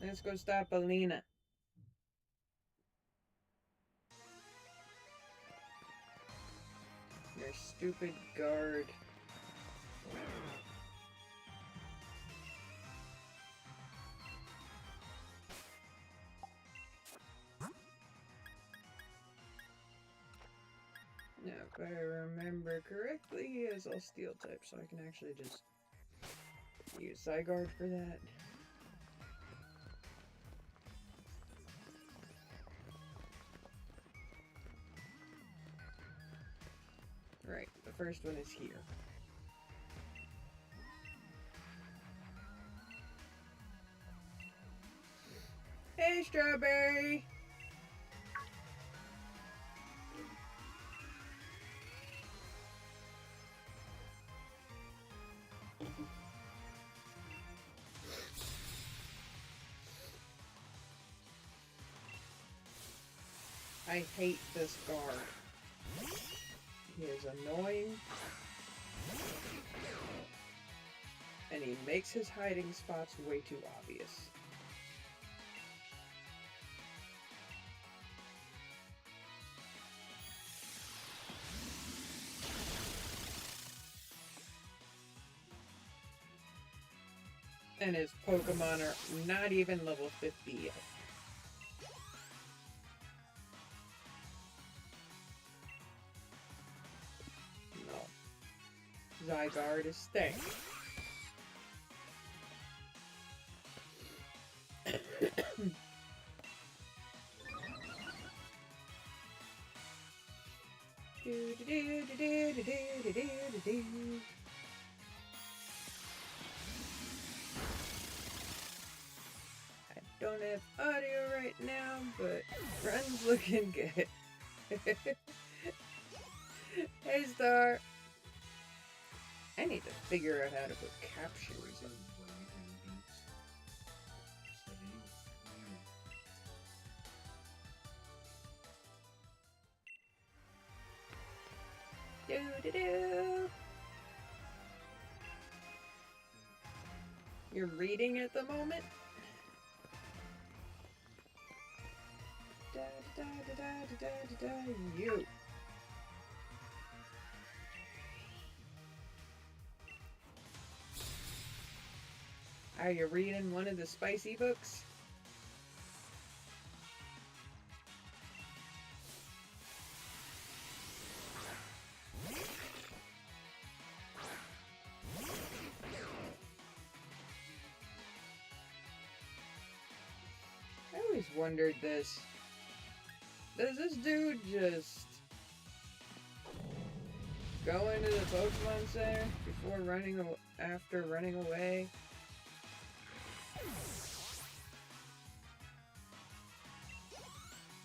Let's go stop Alina. Your stupid guard. Now, if I remember correctly, he is all steel type, so I can actually just use Zygarde for that. Right, the first one is here. Hey, Strawberry! I hate this guard. He is annoying. And he makes his hiding spots way too obvious. And his Pokemon are not even level 50 yet. No. Zygarde is staying. I don't have audio right now, but run's looking good. Hey, Star. I need to figure out how to put captions in. Do-do-do. You're reading at the moment? Da-da-da-da-da-da-da-da. You. Are you reading one of the spicy books? I always wondered this. Does this dude just go into the Pokemon Center before after running away?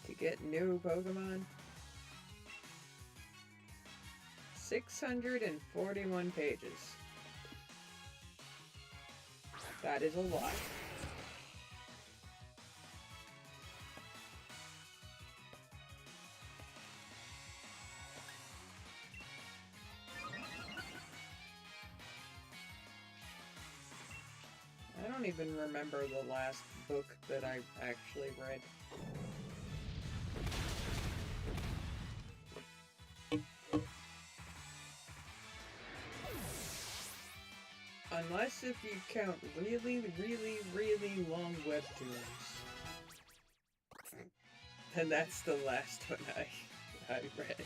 To get new Pokemon? 641 pages. That is a lot. I don't even remember the last book that I actually read. Unless if you count really, really, really long webtoons. And that's the last one I read.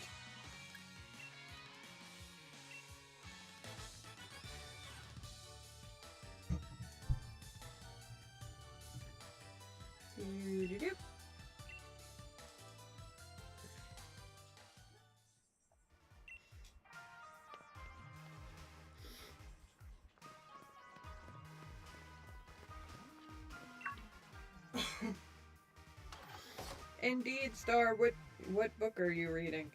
Doo-doo-doo. Indeed, Star. What book are you reading?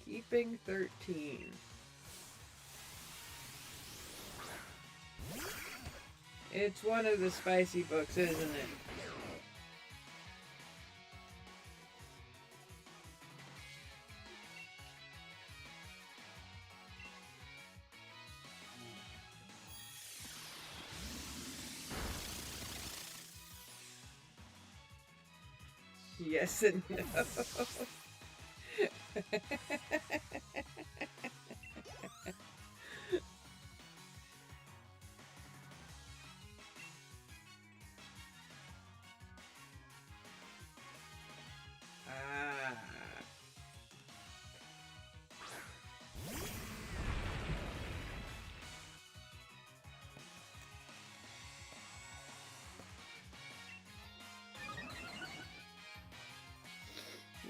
Keeping 13. It's one of the spicy books, isn't it? Yes and no. Ah.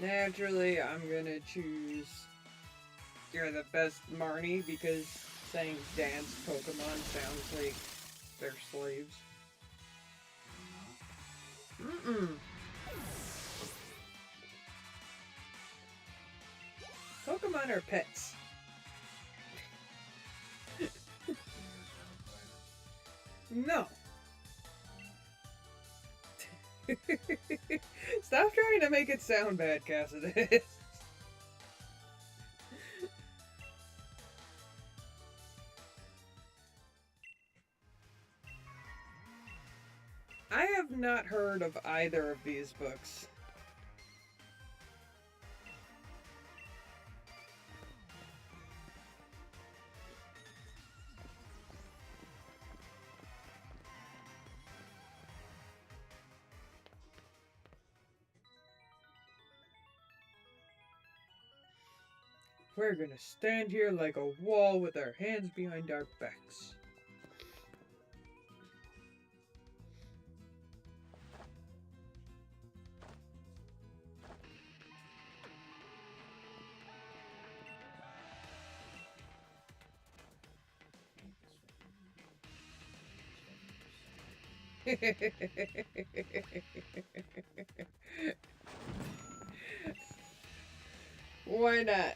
Naturally, I'm gonna choose You're the Best Marnie because saying dance Pokemon sounds like they're slaves. Mm-mm. Pokemon are pets. No. Stop trying to make it sound bad, Cassidy. I have not heard of either of these books. We're gonna stand here like a wall with our hands behind our backs. Why not?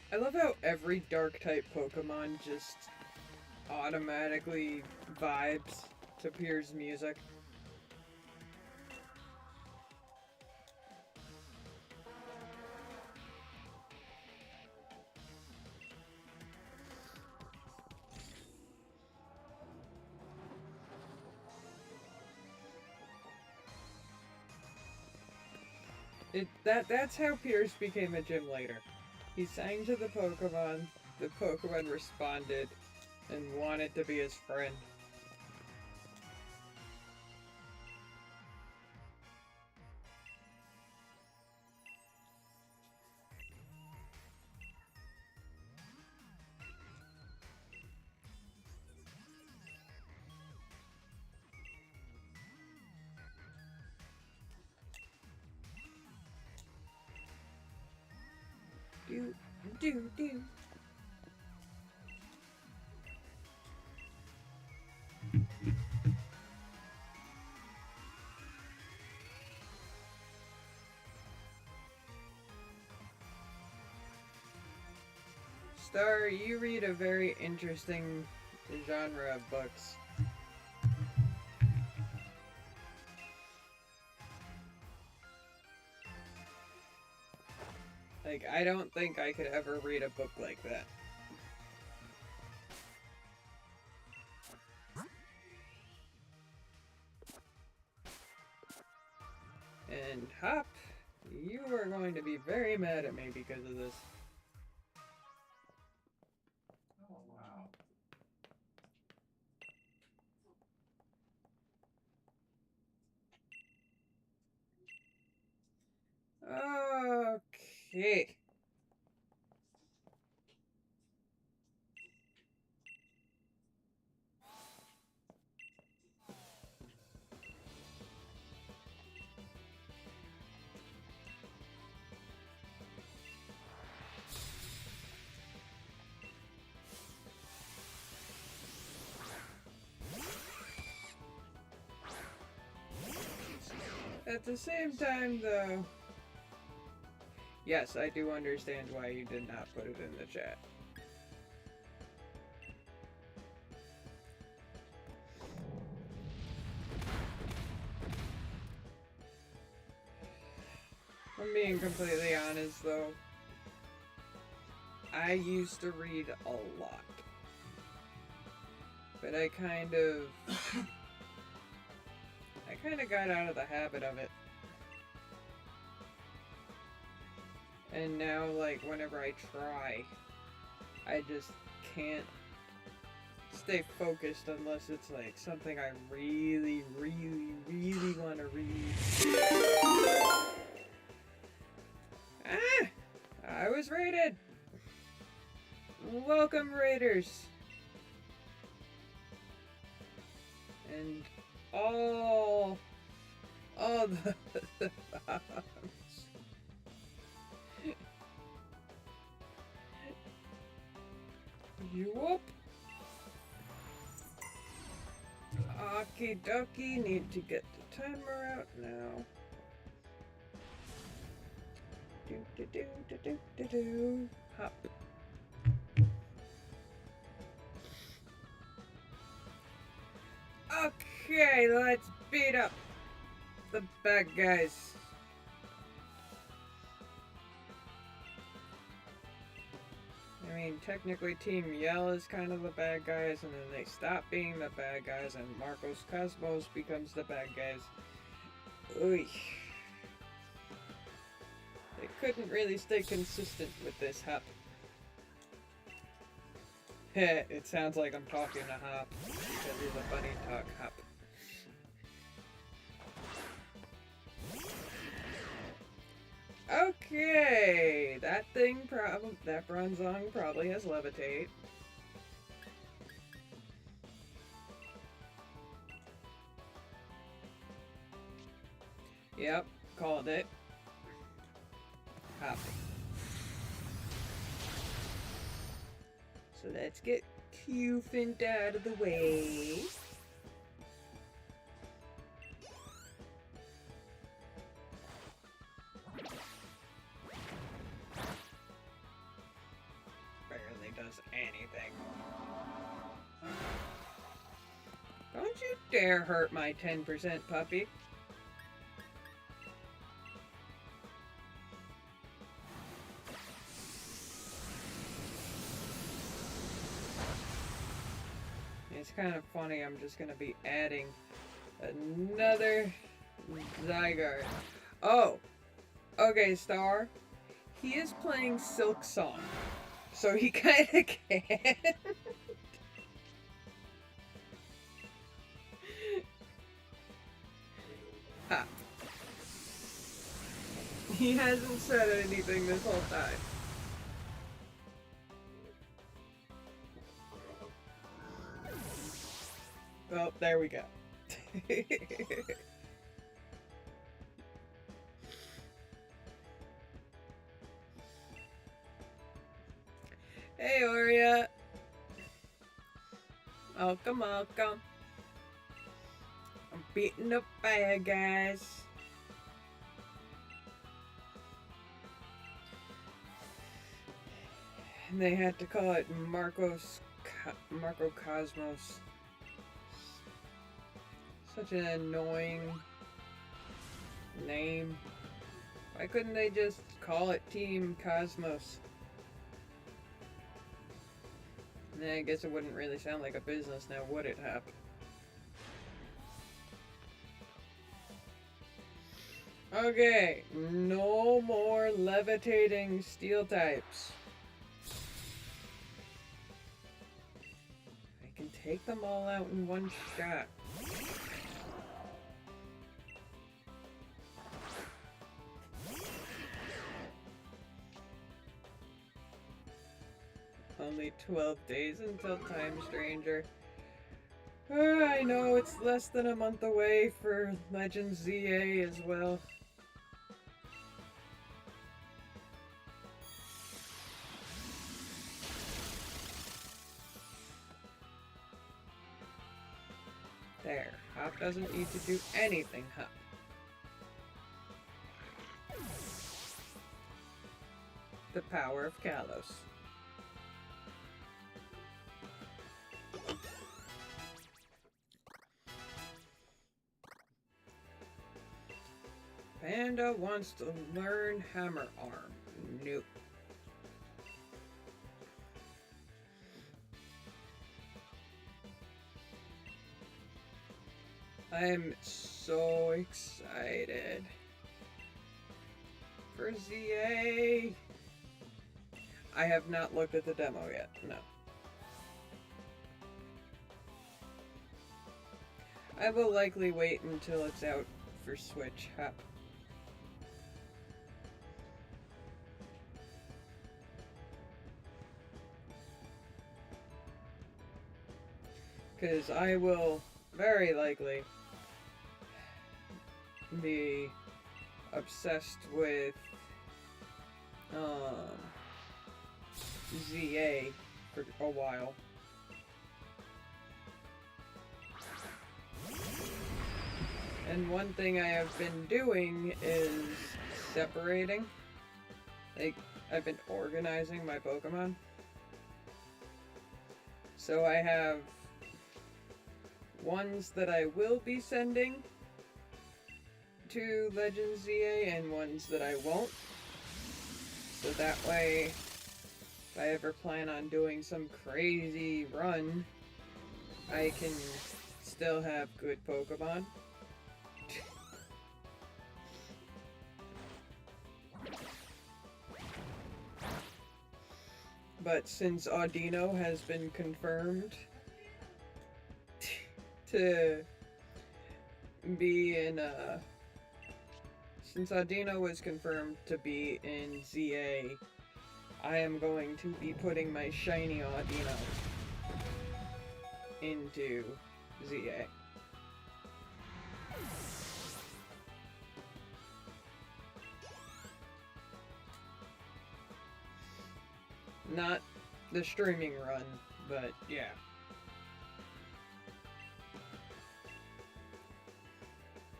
I love how every dark type Pokemon just automatically vibes to Pier's music. That's how Pierce became a gym leader. He sang to the Pokemon responded, and wanted to be his friend. Do, do, do. Star, you read a very interesting genre of books. Like, I don't think I could ever read a book like that. And Hop, you are going to be very mad at me because of this. Okay. At the same time, though, Yes, I do understand why you did not put it in the chat. I'm being completely honest though. I used to read a lot. But I kind of got out of the habit of it. And now, like, whenever I try, I just can't stay focused unless it's, like, something I really, really, really want to read. Ah! I was raided! Welcome, raiders! And all the you up? Okie dokie, need to get the timer out now. Do. Hop. Okay, let's beat up the bad guys. I mean, technically Team Yell is kind of the bad guys, and then they stop being the bad guys, and Marcos Cosmos becomes the bad guys. Oy. They couldn't really stay consistent with this hop. It sounds like I'm talking to Hop, because he's a bunny talk Hop. Okay, that Bronzong probably has Levitate. Yep, called it. Hop. So let's get Qfint out of the way. Barely does anything. Don't you dare hurt my 10% puppy. It's kind of funny, I'm just gonna be adding another Zygarde. Oh! Okay, Star. He is playing Silk Song. So he kinda can. Ha. He hasn't said anything this whole time. Well, there we go. Hey, Oria. Welcome, welcome. I'm beating up bad guys. And they had to call it Marco Cosmos. Such an annoying name. Why couldn't they just call it Team Cosmos? And then I guess it wouldn't really sound like a business now, would it, Hap? Okay, no more levitating steel types. I can take them all out in one shot. Only 12 days until Time Stranger. I know it's less than a month away for Legends ZA as well. There, Hop doesn't need to do anything, Hop. the power of Kalos. Panda wants to learn Hammer Arm. Nope. I'm so excited for ZA. I have not looked at the demo yet, no. I will likely wait until it's out for Switch. Because I will very likely be obsessed with ZA for a while. And one thing I have been doing is separating. Like, I've been organizing my Pokemon. So I have ones that I will be sending to Legends ZA and ones that I won't. So that way, if I ever plan on doing some crazy run, I can still have good Pokemon. But since Audino has been confirmed to be in since Audino was confirmed to be in ZA, I am going to be putting my shiny Audino into ZA. Not the streaming run, but yeah.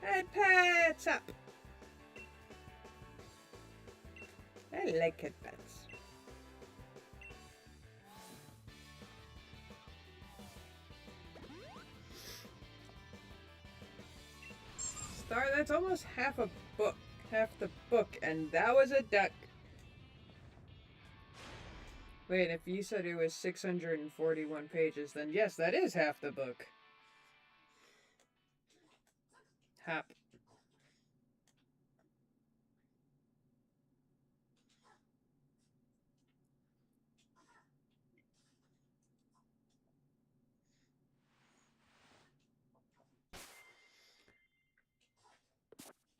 Head pats up! I like head pats. Star, that's almost half a book. Half the book, and that was a duck. Wait, if you said it was 641 pages, then yes, that is half the book. Hap.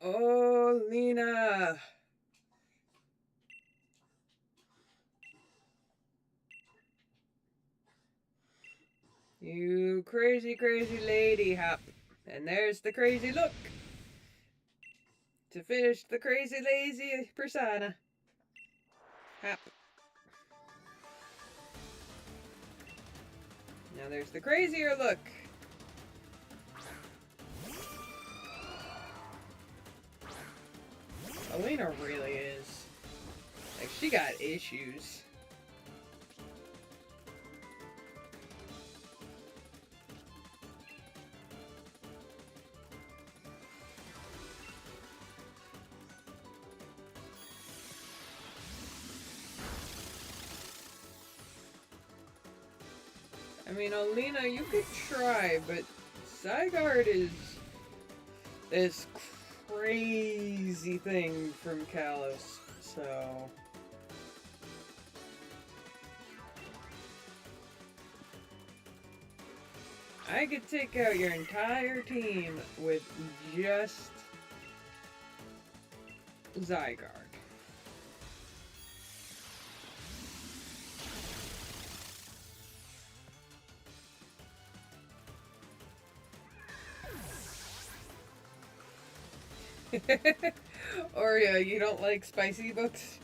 Oh, Lena! You crazy, crazy lady, Hop. And there's the crazy look. To finish the crazy, lazy persona. Hop. Now there's the crazier look. Alina really is. Like, she got issues. I mean, Alina, you could try, but Zygarde is this crazy thing from Kalos, so... I could take out your entire team with just Zygarde. Or you don't like spicy books?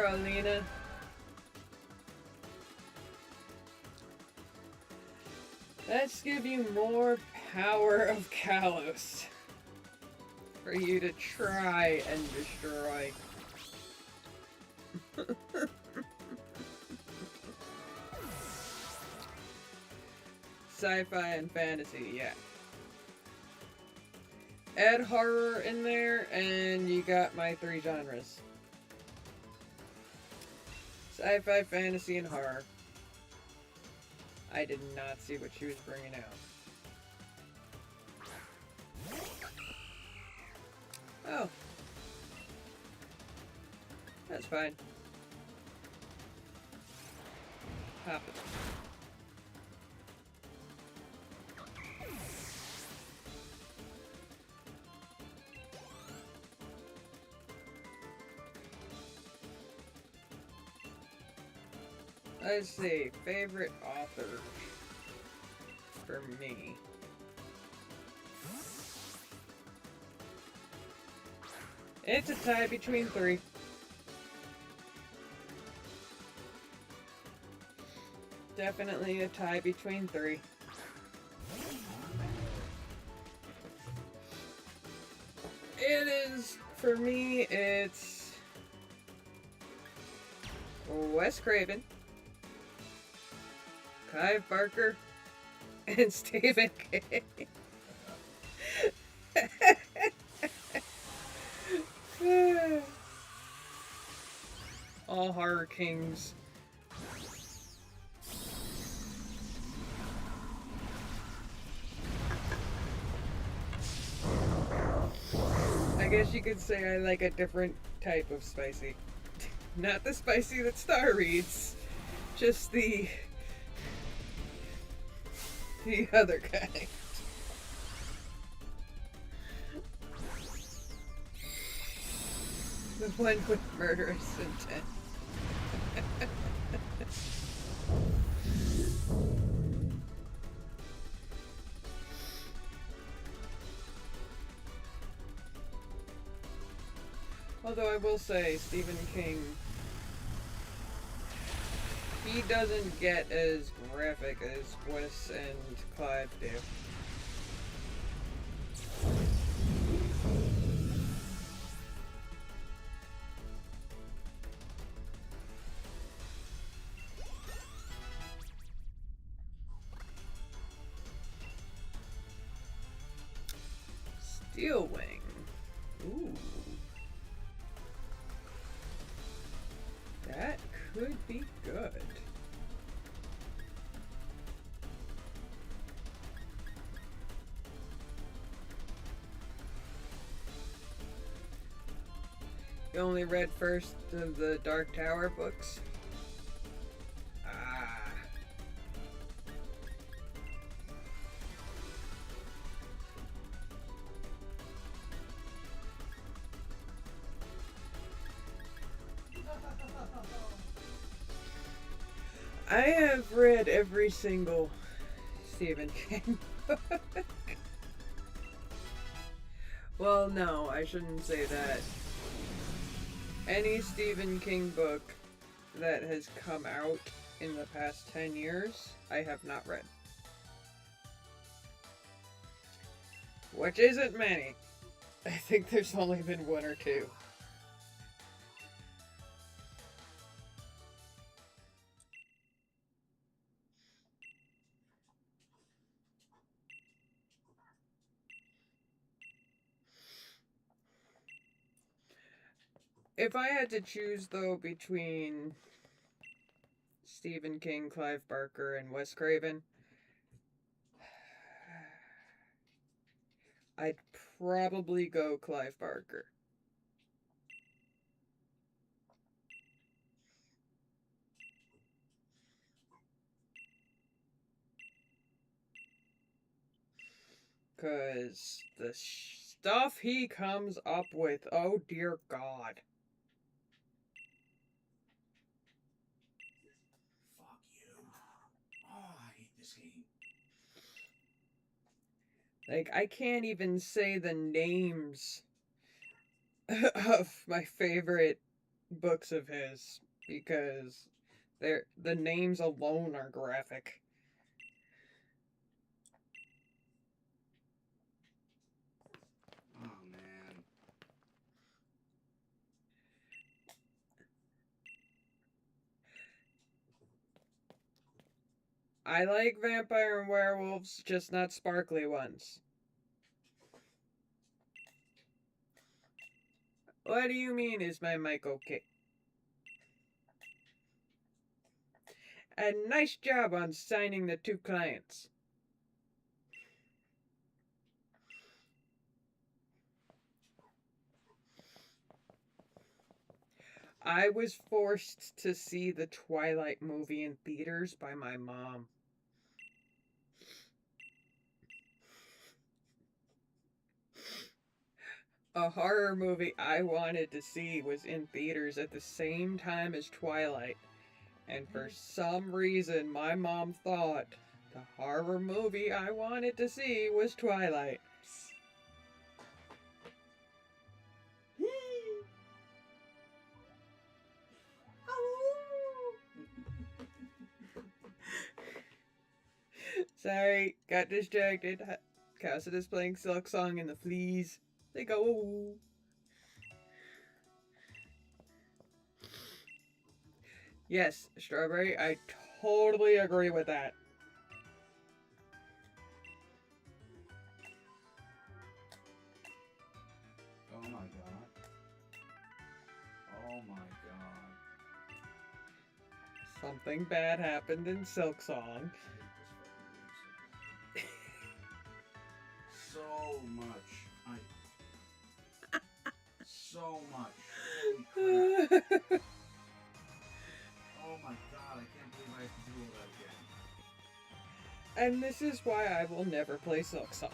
Alina. Let's give you more power of Kalos for you to try and destroy. Sci-fi and fantasy, yeah. Add horror in there, and you got my 3 genres. Sci-fi, fantasy, and horror. I did not see what she was bringing out. Oh. That's fine. Pop it. Let's see, favorite author for me. It's a tie between 3. Definitely a tie between 3. It is, for me, it's Wes Craven, Clive Barker, and Stephen King. All horror kings. I guess you could say I like a different type of spicy. Not the spicy that Star reads, just the other kind. The one with murderous intent. Although I will say, Stephen King, he doesn't get as graphic as Wes and Clive do. Steel Wing. Ooh. That could be good. You only read first of the Dark Tower books? Ah. I have read every single Stephen King book. Well, no, I shouldn't say that. Any Stephen King book that has come out in the past 10 years, I have not read. Which isn't many. I think there's only been 1 or 2. If I had to choose, though, between Stephen King, Clive Barker, and Wes Craven, I'd probably go Clive Barker. Because the stuff he comes up with, oh dear God. Fuck you. Oh, I hate this game. Like, I can't even say the names of my favorite books of his because the names alone are graphic. Oh man. I like vampire and werewolves, just not sparkly ones. What do you mean, is my mic okay? And nice job on signing the 2 clients. I was forced to see the Twilight movie in theaters by my mom. A horror movie I wanted to see was in theaters at the same time as Twilight. And for some reason, my mom thought the horror movie I wanted to see was Twilight. Sorry, got distracted. Casa is playing Silk Song and the fleas. They go, ooh. Yes, Strawberry, I totally agree with that. Oh my god. Oh my god. Something bad happened in Silk Song. I hate this fucking game so much. Holy crap. Oh my god, I can't believe I have to do all that again. And this is why I will never play Silk Song.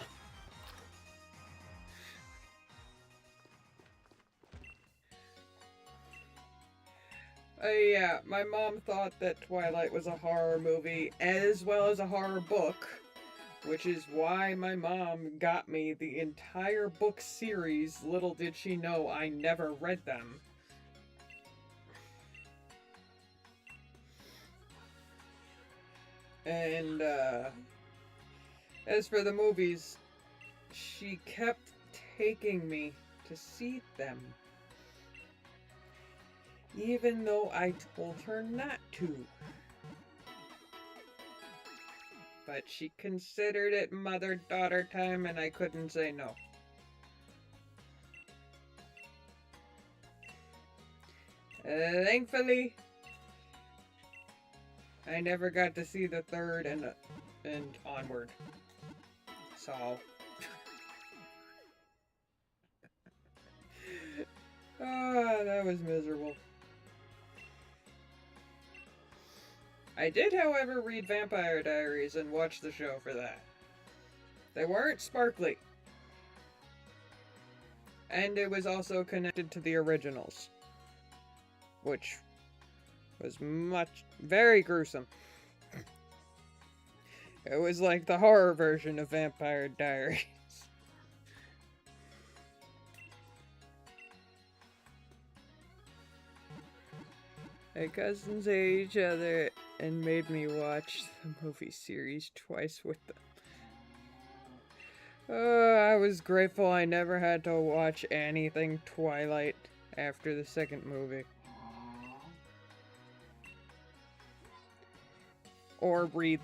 Yeah, my mom thought that Twilight was a horror movie as well as a horror book, which is why my mom got me the entire book series. Little did she know I never read them. And as for the movies, she kept taking me to see them, even though I told her not to. But she considered it mother-daughter time, and I couldn't say no. Thankfully, I never got to see the third and onward. So, that was miserable. I did, however, read Vampire Diaries and watch the show for that. They weren't sparkly. And it was also connected to the originals, which was very gruesome. It was like the horror version of Vampire Diaries. My cousins ate each other and made me watch the movie series twice with them. I was grateful I never had to watch anything Twilight after the second movie. Or read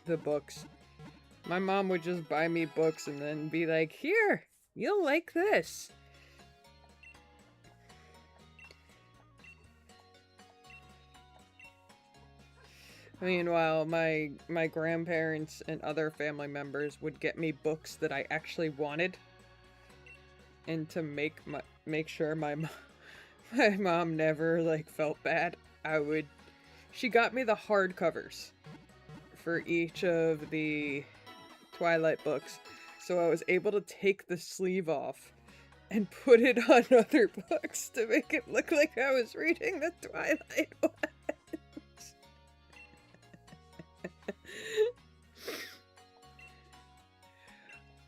the books. My mom would just buy me books and then be like, "Here, you'll like this." Meanwhile, my grandparents and other family members would get me books that I actually wanted, and to make sure my mom never like felt bad, she got me the hardcovers for each of the Twilight books, so I was able to take the sleeve off and put it on other books to make it look like I was reading the Twilight one.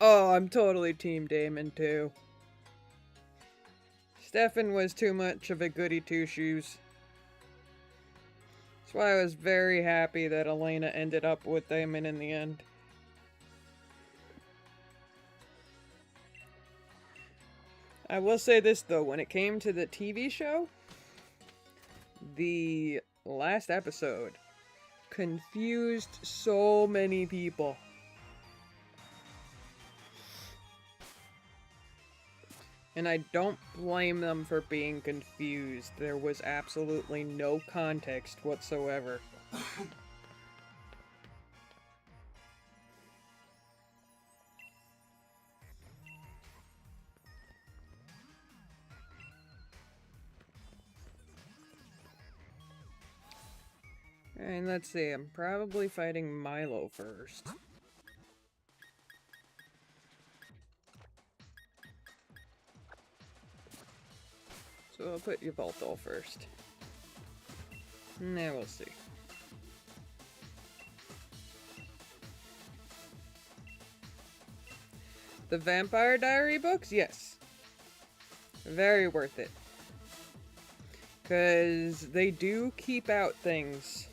Oh, I'm totally Team Damon too. Stefan was too much of a goody two-shoes. That's why I was very happy that Elena ended up with Damon in the end. I will say this though, when it came to the TV show, the last episode confused so many people. And I don't blame them for being confused. There was absolutely no context whatsoever. And let's see, I'm probably fighting Milo first. So I'll put Yveltal first. Now we'll see. The Vampire Diary books? Yes. Very worth it. Because they do keep out things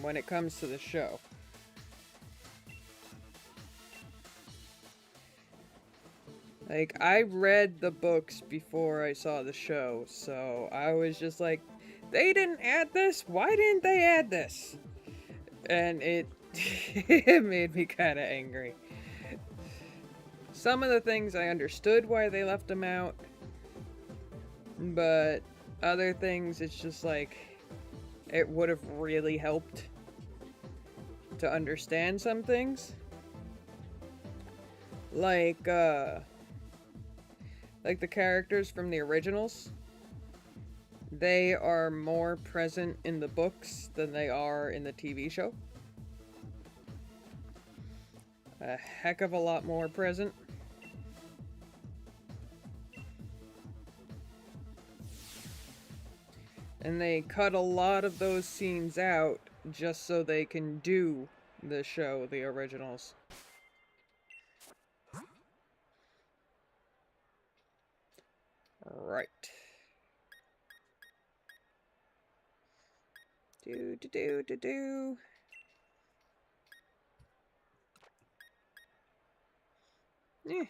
when it comes to the show. Like, I read the books before I saw the show, so I was just like, they didn't add this? Why didn't they add this? And it, it made me kind of angry. Some of the things I understood why they left them out, but other things it's just like, it would have really helped to understand some things. Like the characters from the originals, they are more present in the books than they are in the TV show. A heck of a lot more present. And they cut a lot of those scenes out just so they can do the show, the originals. Right. Do. Eh.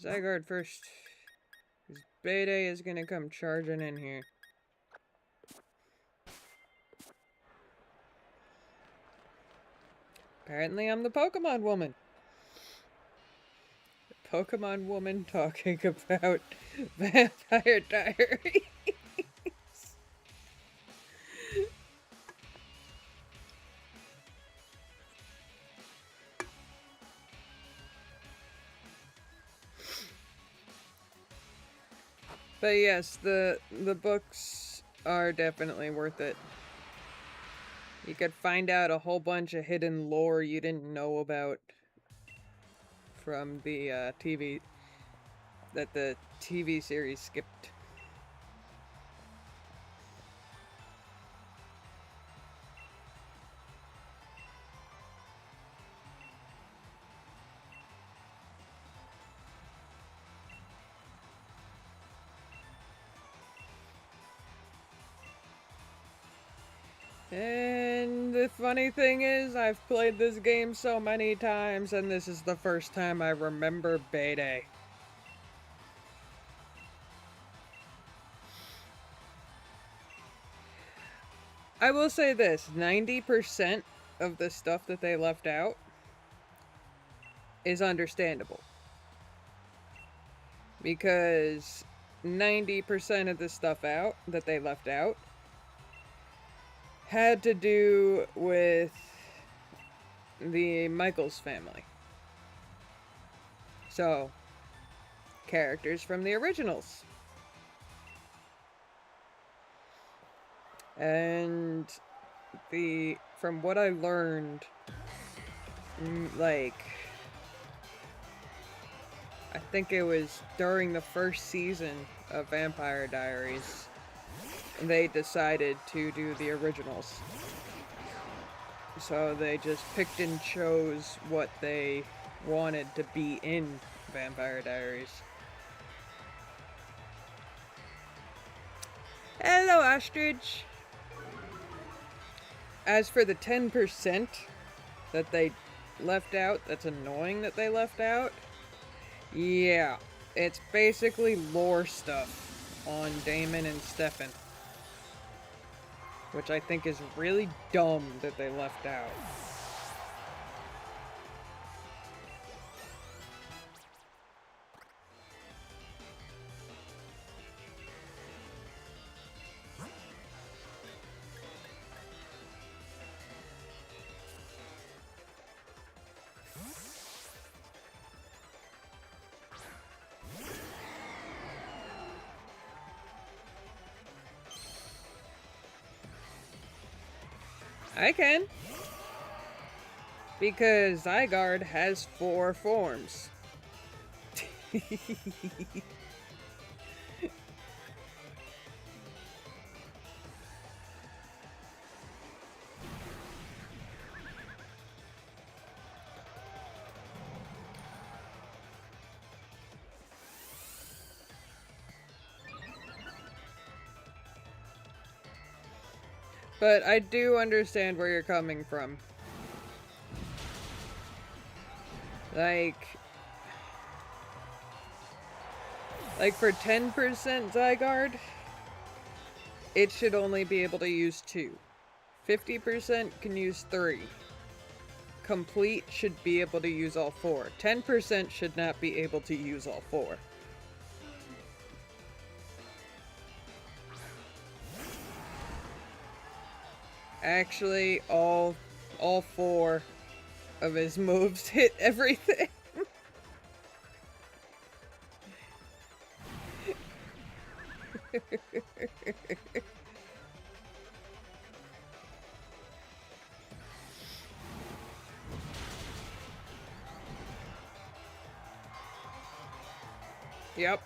Zygarde first. Because Beta is gonna come charging in here. Apparently I'm the Pokemon woman. The Pokemon woman talking about Vampire Diaries. But yes, the books are definitely worth it. You could find out a whole bunch of hidden lore you didn't know about from the TV, that the TV series skipped. And the funny thing is, I've played this game so many times, and this is the first time I remember Beta. I will say this, 90% of the stuff that they left out is understandable. Because 90% of the stuff that they left out had to do with the Michaels family. So, characters from the originals. And from what I learned, like, I think it was during the first season of Vampire Diaries, they decided to do the originals. So they just picked and chose what they wanted to be in Vampire Diaries. Hello, Ostrich! As for the 10% that they left out, that's annoying that they left out. Yeah, it's basically lore stuff on Damon and Stefan. Which I think is really dumb that they left out. I can. Because Zygarde has 4 forms. But I do understand where you're coming from. Like for 10% Zygarde, it should only be able to use 2. 50% can use 3. Complete should be able to use all 4. 10% should not be able to use all 4. Actually, all 4 of his moves hit everything. Yep.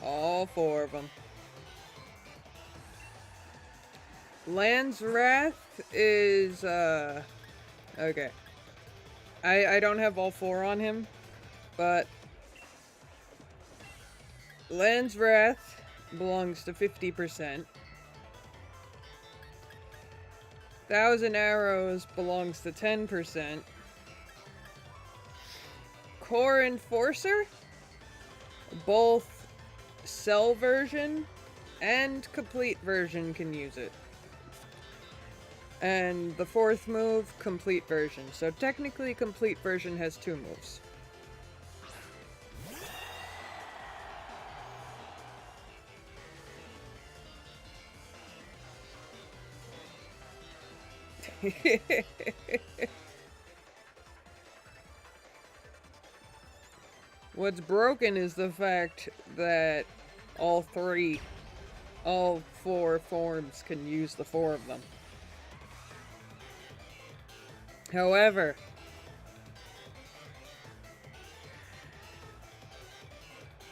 All 4 of them. Land's Wrath is, okay. I don't have all 4 on him, but Land's Wrath belongs to 50%. Thousand Arrows belongs to 10%. Core Enforcer, both Cell version and Complete version can use it. And the 4th move, Complete version. So technically, Complete version has 2 moves. What's broken is the fact that all 4 forms can use the 4 of them. However,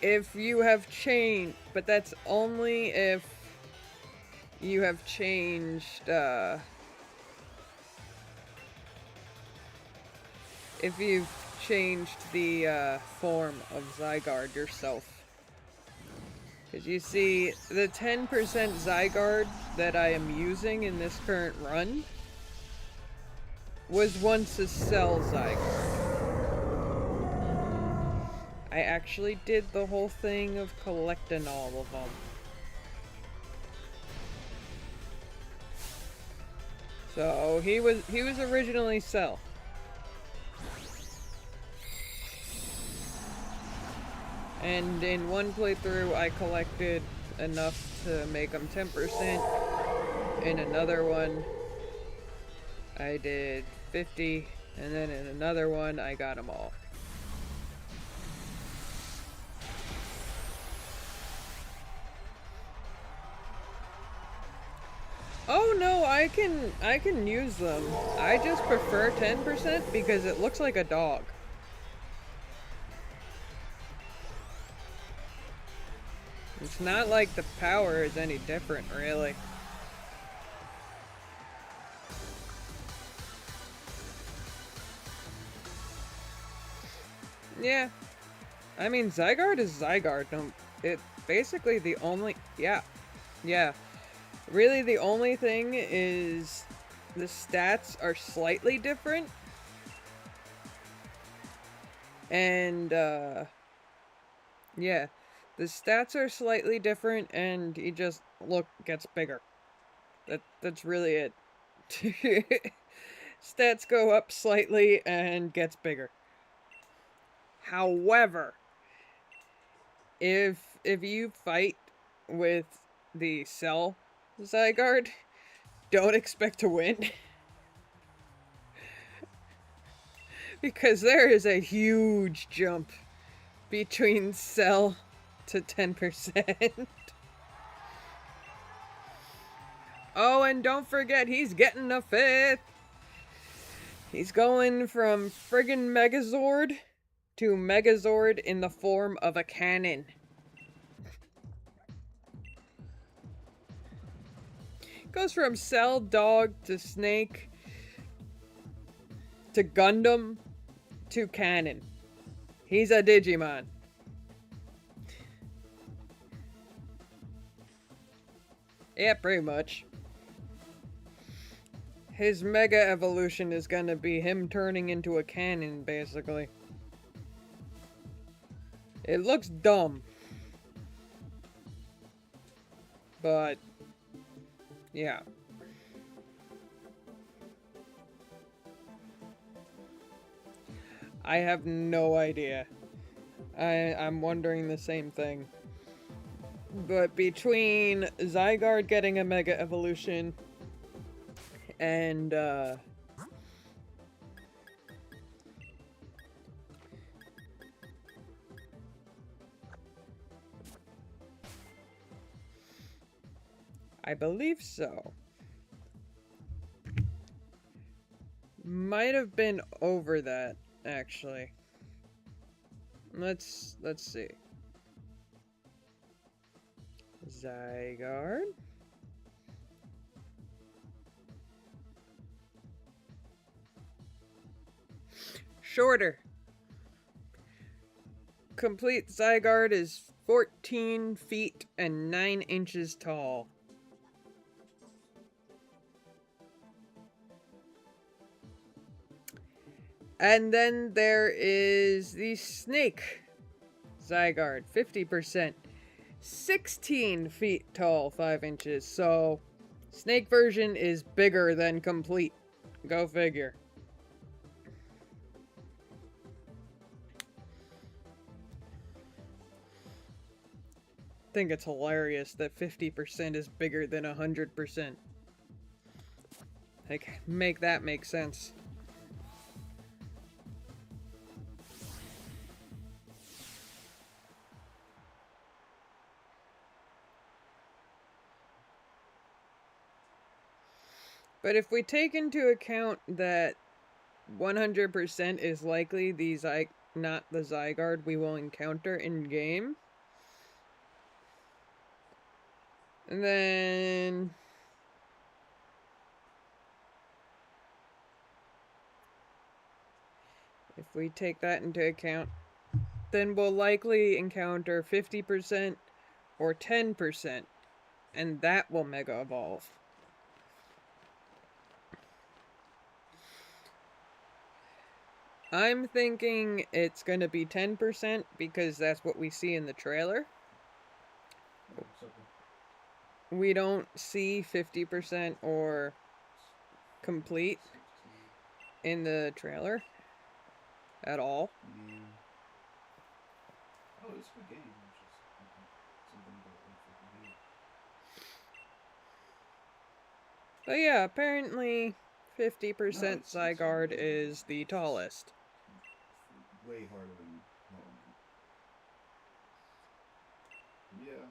if you have changed, but that's only if you have changed, if you've changed the form of Zygarde yourself. Because you see, the 10% Zygarde that I am using in this current run was once a Cell Zygarde. I actually did the whole thing of collecting all of them. So he was originally Cell. And in one playthrough I collected enough to make them 10%. In another one I did 50, and then in another one I got them all. Oh no, I can use them. I just prefer 10% because it looks like a dog. It's not like the power is any different, really. Yeah. I mean, Zygarde is Zygarde. No, it basically the only... Yeah. Yeah. Really, the only thing is the stats are slightly different. And, yeah. The stats are slightly different, and he just, gets bigger. That's really it. Stats go up slightly and gets bigger. However, if you fight with the Cell Zygarde, don't expect to win. Because there is a huge jump between Cell to 10%. Oh, and don't forget, he's getting a 5th. He's going from friggin' Megazord to Megazord in the form of a cannon. Goes from Cell, Dog, to Snake, to Gundam, to Cannon. He's a Digimon. Yeah, pretty much. His Mega Evolution is gonna be him turning into a cannon, basically. It looks dumb. But, yeah. I have no idea. I'm wondering the same thing. But between Zygarde getting a Mega Evolution and, I believe so. Might have been over that, actually. Let's see. Zygarde. Shorter. Complete Zygarde is 14 feet and 9 inches tall. And then there is the Snake Zygarde, 50%. 16 feet tall, 5 inches. So, Snake version is bigger than complete. Go figure. I think it's hilarious that 50% is bigger than 100%. Like, make that make sense. But if we take into account that 100% is likely not the Zygarde we will encounter in game, then if we take that into account, then we'll likely encounter 50% or 10%, and that will Mega Evolve. I'm thinking it's gonna be 10% because that's what we see in the trailer. We don't see 50% or complete in the trailer at all. Yeah. Oh, it's a good game. Something about But yeah, apparently 50% Zygarde is the tallest. Way harder than yeah.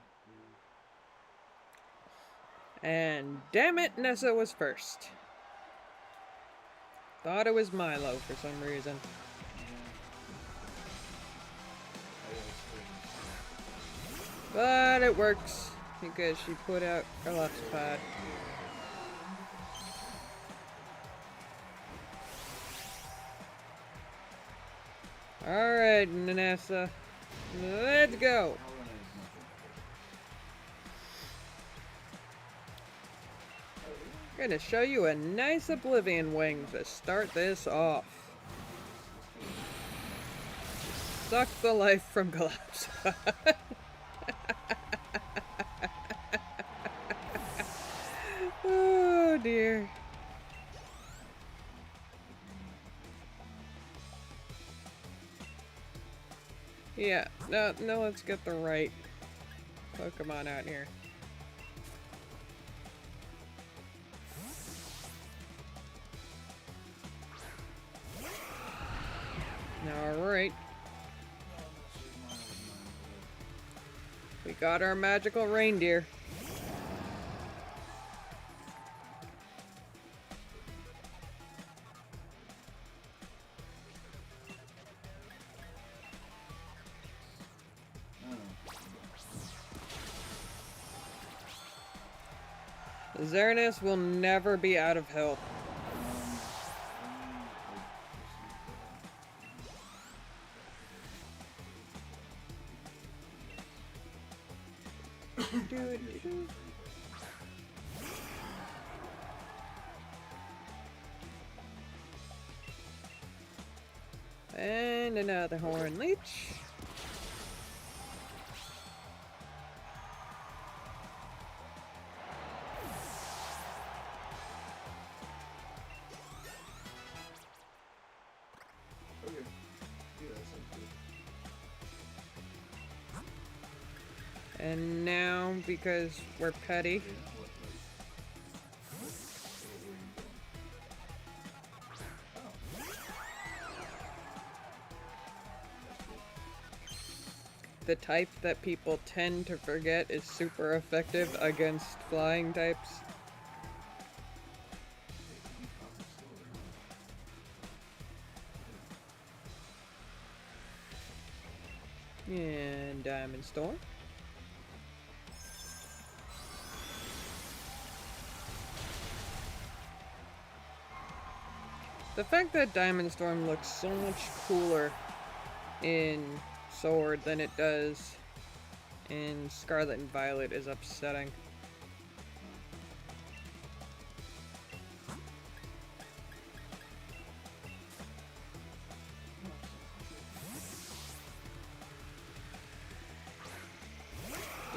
And damn it, Nessa was first. Thought it was Milo for some reason. But it works because she put out Karloff's pad. Alright, Nanessa. Let's go. Gonna show you a nice Oblivion Wing to start this off. Suck the life from Kalos. Oh dear. Yeah, no, let's get the right Pokemon out here. Alright. We got our magical reindeer. Xerneas will never be out of health. And another Horn Leech. And now, because we're petty, the type that people tend to forget is super effective against flying types. And Diamond Storm. The fact that Diamond Storm looks so much cooler in Sword than it does in Scarlet and Violet is upsetting.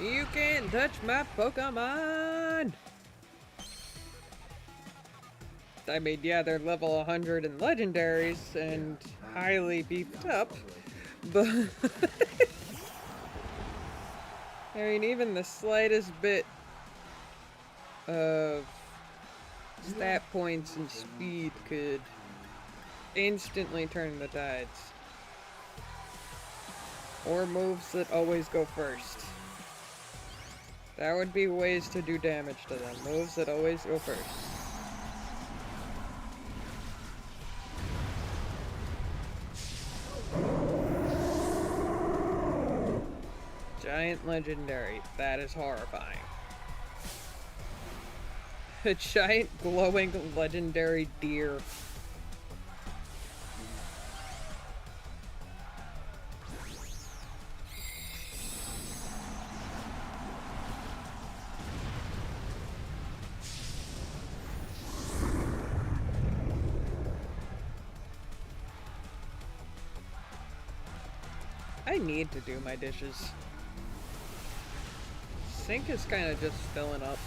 You can't touch my Pokemon! I mean, yeah, they're level 100 in legendaries and highly beefed up, but I mean, even the slightest bit of stat points and speed could instantly turn the tides. Or moves that always go first. That would be ways to do damage to them. Moves that always go first. Giant legendary. That is horrifying. A giant glowing legendary deer. I need to do my dishes. Sink is kind of just filling up.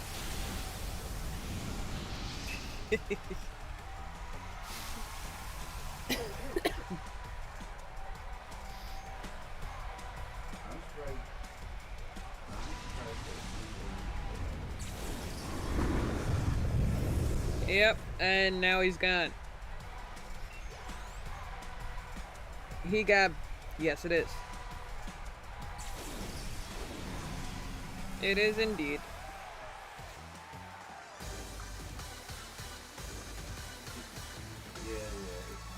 Yep, and now he's gone. He got... Yes, it is. It is indeed.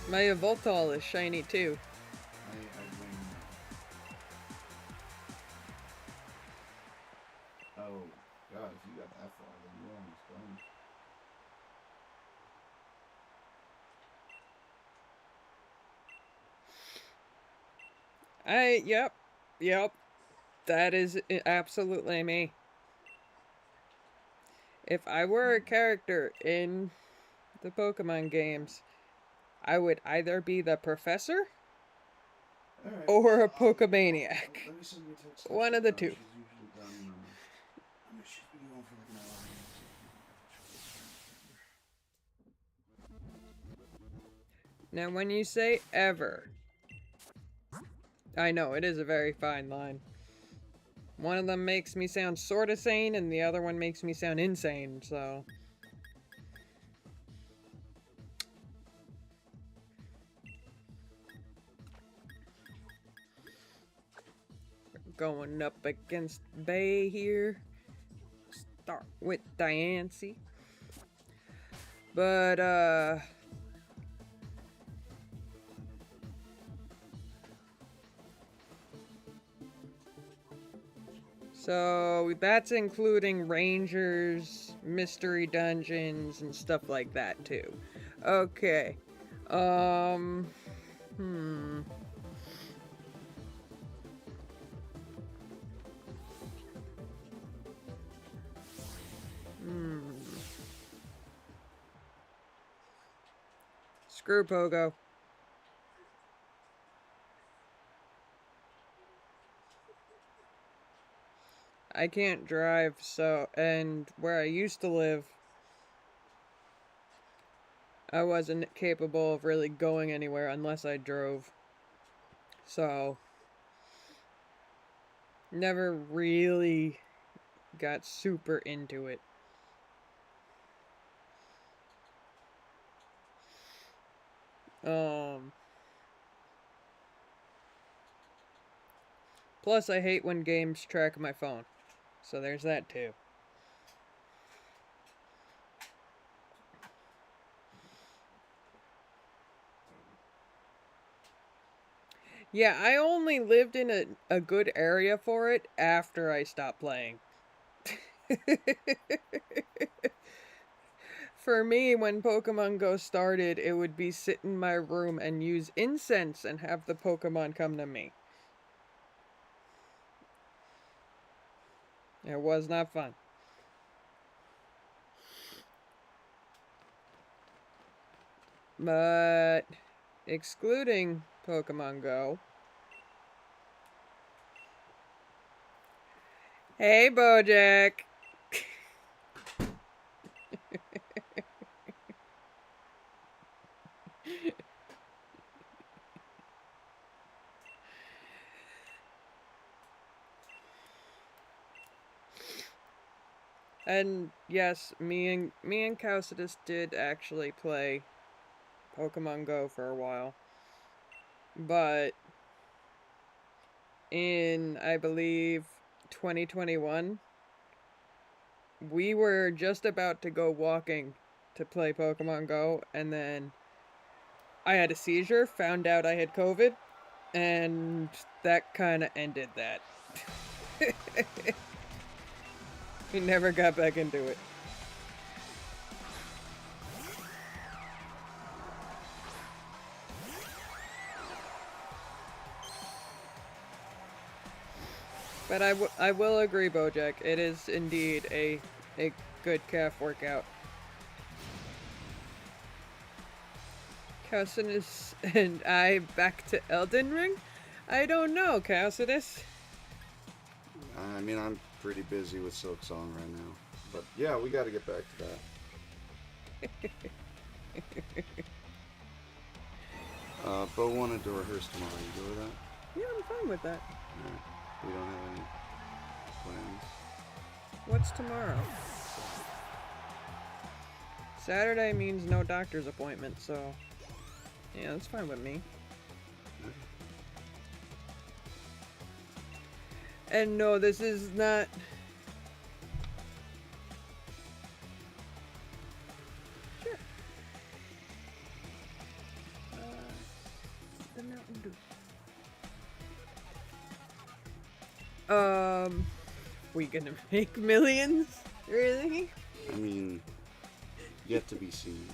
My Yveltal is shiny too. Oh, God, if you got that far, then you're almost done. Yep. That is absolutely me. If I were a character in the Pokemon games, I would either be the professor Alright. or a Let me Pokemaniac. send you a text. One of the two. She's usually done. I mean, she's been going for like an hour. Now, when you say ever, I know it is a very fine line. One of them makes me sound sort of sane, and the other one makes me sound insane, so. Going up against Bay here. Start with Diancie. But, so that's including rangers, mystery dungeons, and stuff like that too. Okay. Hmm. Screw Pogo. I can't drive, so, and where I used to live, I wasn't capable of really going anywhere unless I drove. So, never really got super into it. Plus I hate when games track my phone. So there's that too. Yeah, I only lived in a good area for it after I stopped playing. For me, when Pokemon Go started, it would be sit in my room and use incense and have the Pokemon come to me. It was not fun. But excluding Pokemon Go. Hey, Bojack. And yes, me and Causidus did actually play Pokemon Go for a while. But in, I believe, 2021, we were just about to go walking to play Pokemon Go, and then I had a seizure, found out I had COVID, and that kind of ended that. We never got back into it. But I will agree, Bojack. It is indeed a good calf workout. Causidus and I back to Elden Ring? I don't know, Causidus. I mean, I'm pretty busy with Silk Song right now. But yeah, we got to get back to that. Bo wanted to rehearse tomorrow. You go with that? Yeah, I'm fine with that. Alright. We don't have any plans. What's tomorrow? Saturday means no doctor's appointment, so yeah, that's fine with me. Okay. And no, this is not. Sure. The Mountain Dew. We gonna make millions? Really? I mean, yet to be seen.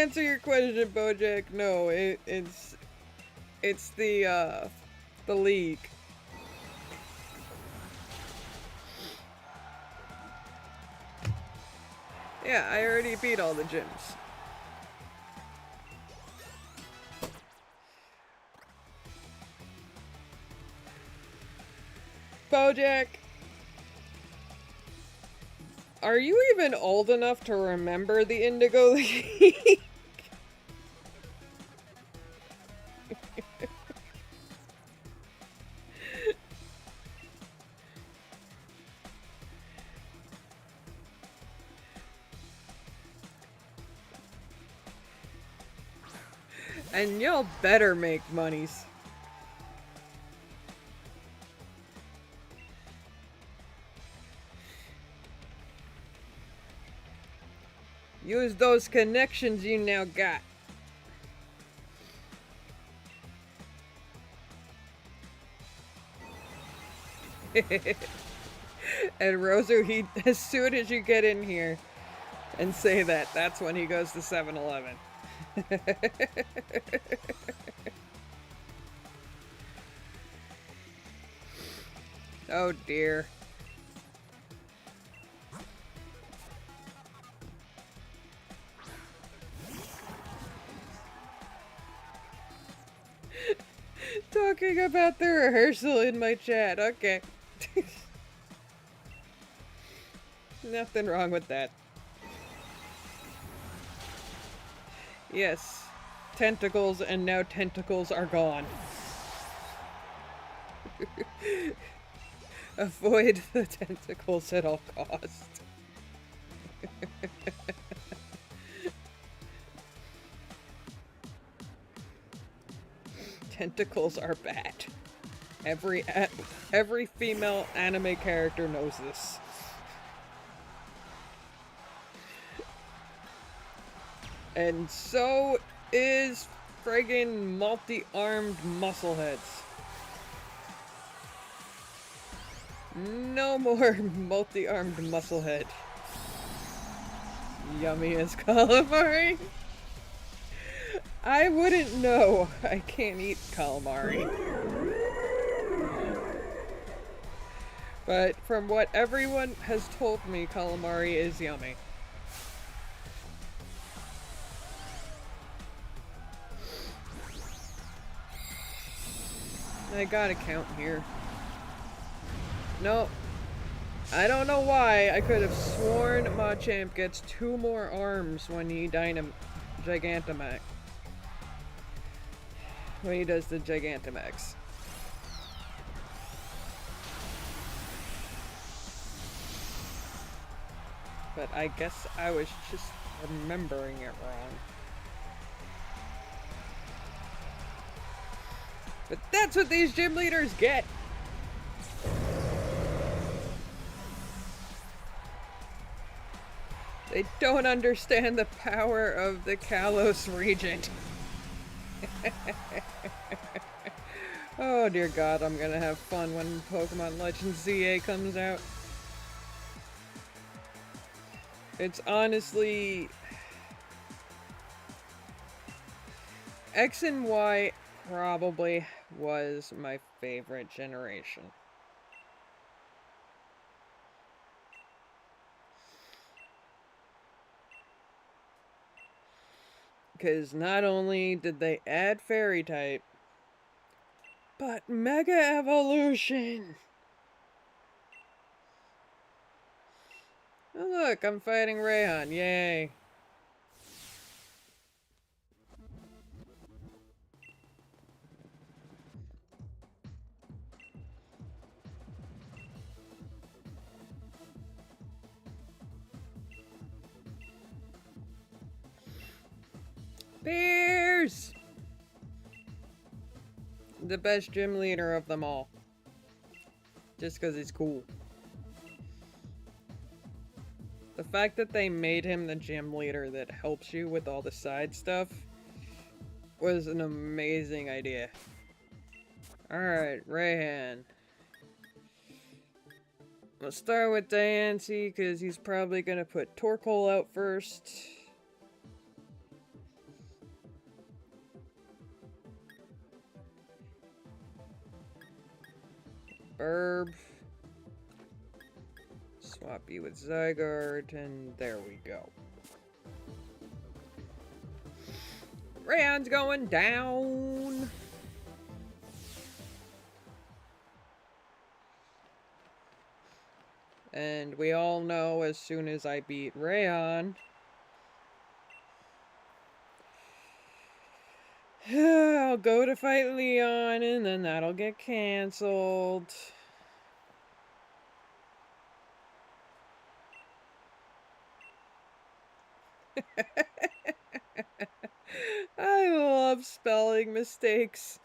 answer your question, Bojack, no, it's the league. Yeah, I already beat all the gyms. Bojack, are you even old enough to remember the Indigo League? And y'all better make monies. Use those connections you now got. And Rosu, he, as soon as you get in here and say that, that's when he goes to 7-Eleven. Oh dear. Talking about the rehearsal in my chat, okay. Nothing wrong with that. Yes, tentacles, and now tentacles are gone. Avoid the tentacles at all costs. Tentacles are bad. Every female anime character knows this. And so is friggin' multi-armed muscleheads. No more multi-armed musclehead. Yummy as calamari. I wouldn't know. I can't eat calamari. But from what everyone has told me, calamari is yummy. I gotta count here. No. I don't know why. I could have sworn Machamp gets 2 more arms when he Gigantamax. When he does the Gigantamax. But I guess I was just remembering it wrong. But that's what these gym leaders get! They don't understand the power of the Kalos region. Oh dear god, I'm gonna have fun when Pokemon Legends ZA comes out. It's honestly... X and Y probably was my favorite generation. Because not only did they add Fairy type, but Mega Evolution! Oh look, I'm fighting Rayhan, yay! Bears! The best gym leader of them all. Just because he's cool. The fact that they made him the gym leader that helps you with all the side stuff was an amazing idea. Alright, Rayhan. Let's start with Diancie, because he's probably going to put Torkoal out first. Burb. Swap you with Zygarde, and there we go. Rayon's going down! And we all know as soon as I beat Rayon, I'll go to fight Leon, and then that'll get canceled. I love spelling mistakes.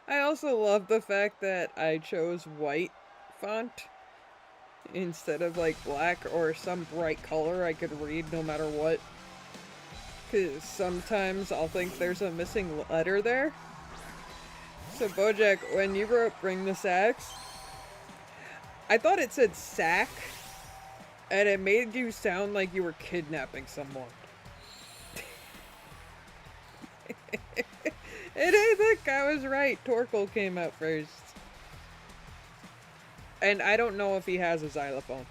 I also love the fact that I chose white font instead of like black or some bright color I could read no matter what. Because sometimes I'll think there's a missing letter there. So Bojack, when you wrote bring the sacks, I thought it said sack, and it made you sound like you were kidnapping someone. And I think I was right. Torkoal came out first. And I don't know if he has a xylophone.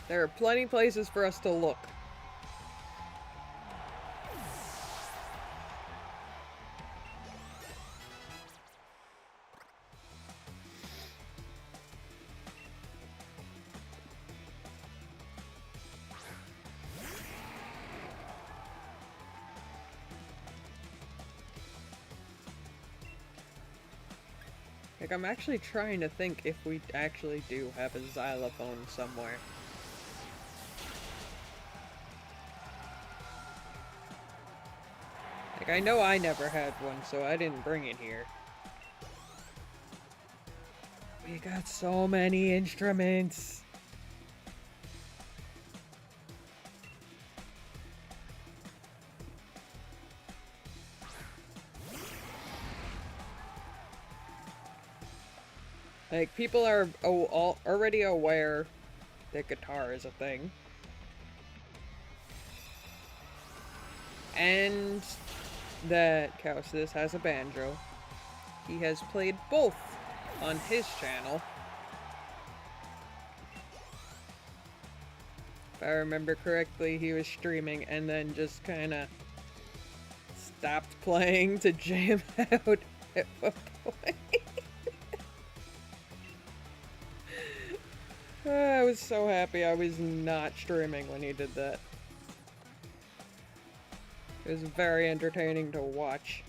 There are plenty places for us to look. Like, I'm actually trying to think if we actually do have a xylophone somewhere. Like, I know I never had one, so I didn't bring it here. We got so many instruments. Like, people are already aware that guitar is a thing. And that Kalos has a banjo. He has played both on his channel. If I remember correctly, he was streaming and then just kind of stopped playing to jam out at one point. I was so happy I was not streaming when he did that. It was very entertaining to watch.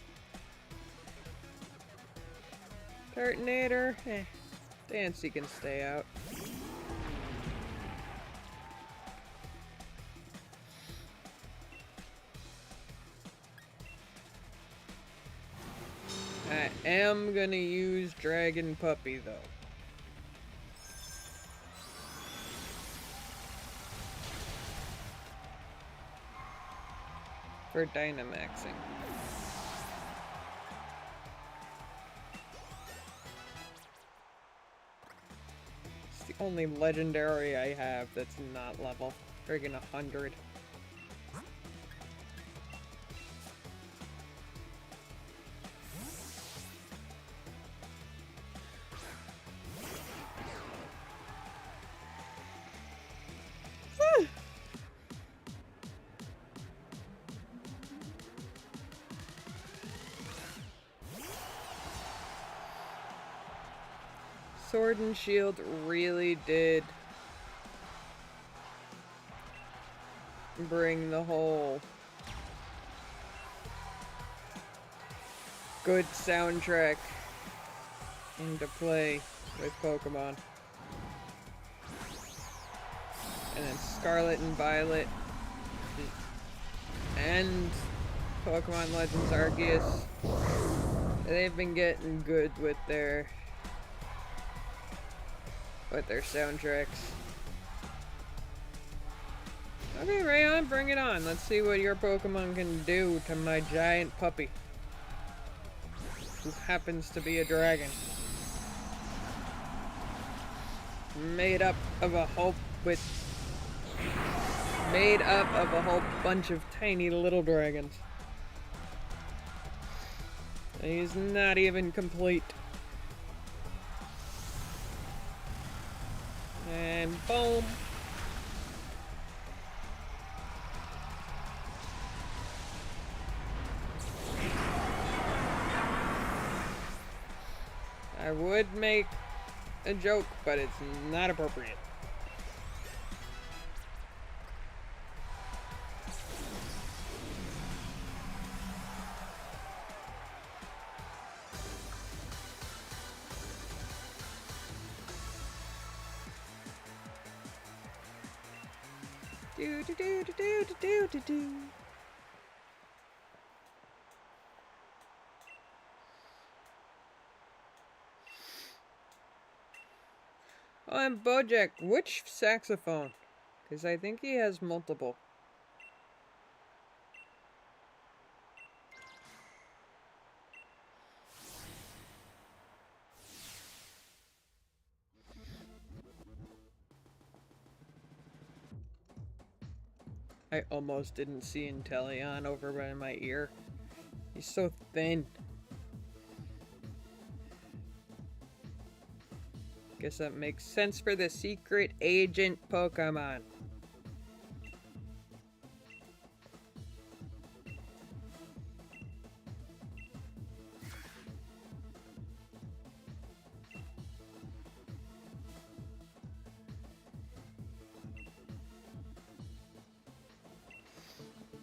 Turtonator, Dancy can stay out. I am gonna use Dragon Puppy though. For Dynamaxing. It's the only legendary I have that's not level. Friggin' 100. Sword and Shield really did bring the whole good soundtrack into play with Pokemon. And then Scarlet and Violet and Pokemon Legends Arceus, they've been getting good with their soundtracks. Okay, Rayon, bring it on. Let's see what your Pokemon can do to my giant puppy, who happens to be a dragon. made up of a whole bunch of tiny little dragons. He's not even complete. And boom. I would make a joke, but it's not appropriate. Do do do do do do do do. Oh, and Bojack, which saxophone? Because I think he has multiple. I almost didn't see Inteleon over by my ear. He's so thin. Guess that makes sense for the secret agent Pokemon.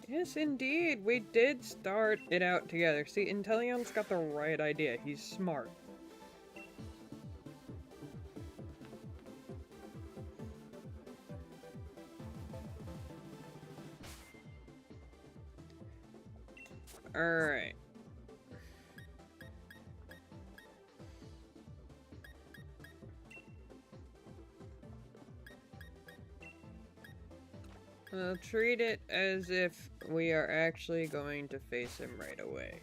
Yes, indeed. We did start it out together. See, Inteleon's got the right idea. He's smart. Alright. We'll treat it as if we are actually going to face him right away.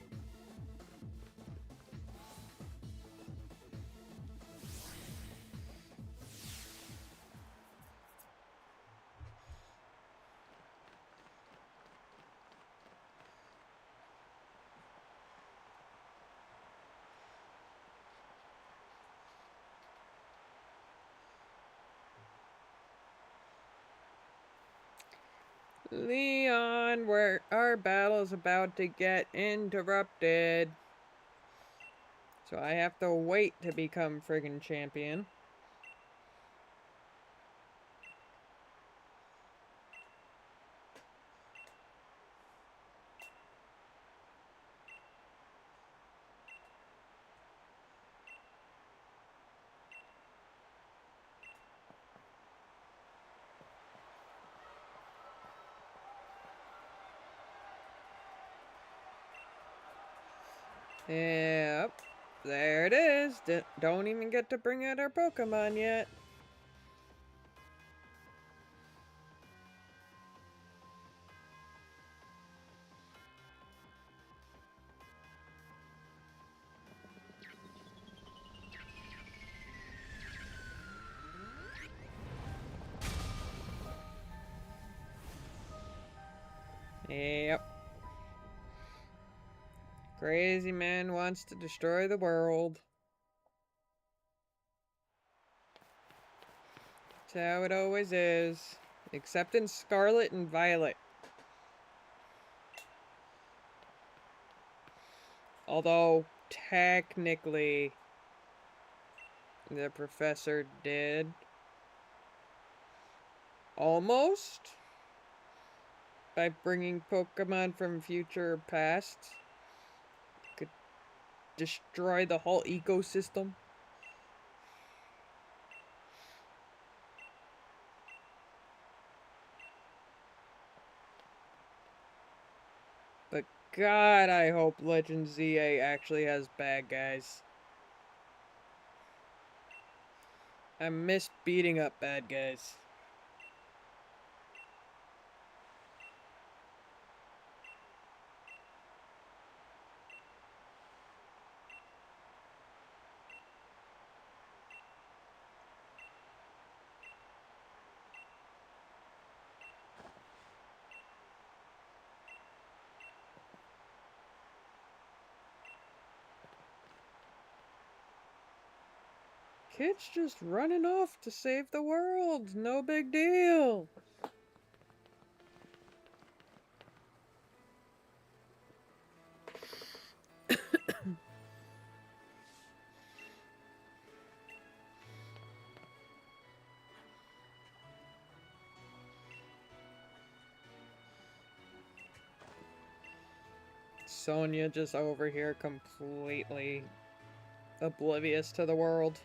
Leon, where our battle's about to get interrupted. So I have to wait to become friggin' champion. Yep, there it is. Don't even get to bring out our Pokemon yet. Yep. Crazy man wants to destroy the world. That's how it always is. Except in Scarlet and Violet. Although, technically, the professor did. Almost. By bringing Pokemon from future past. Could destroy the whole ecosystem. But God, I hope Legend ZA actually has bad guys. I miss beating up bad guys. kid's just running off to save the world. No big deal. Sonia just over here completely oblivious to the world.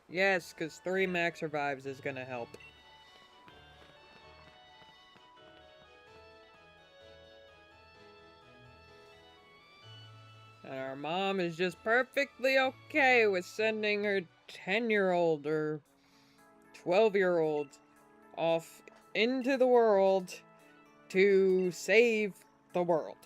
Yes, because 3 max revives is gonna help. And our mom is just perfectly okay with sending her 10-year-old or 12-year-old off into the world to save the world.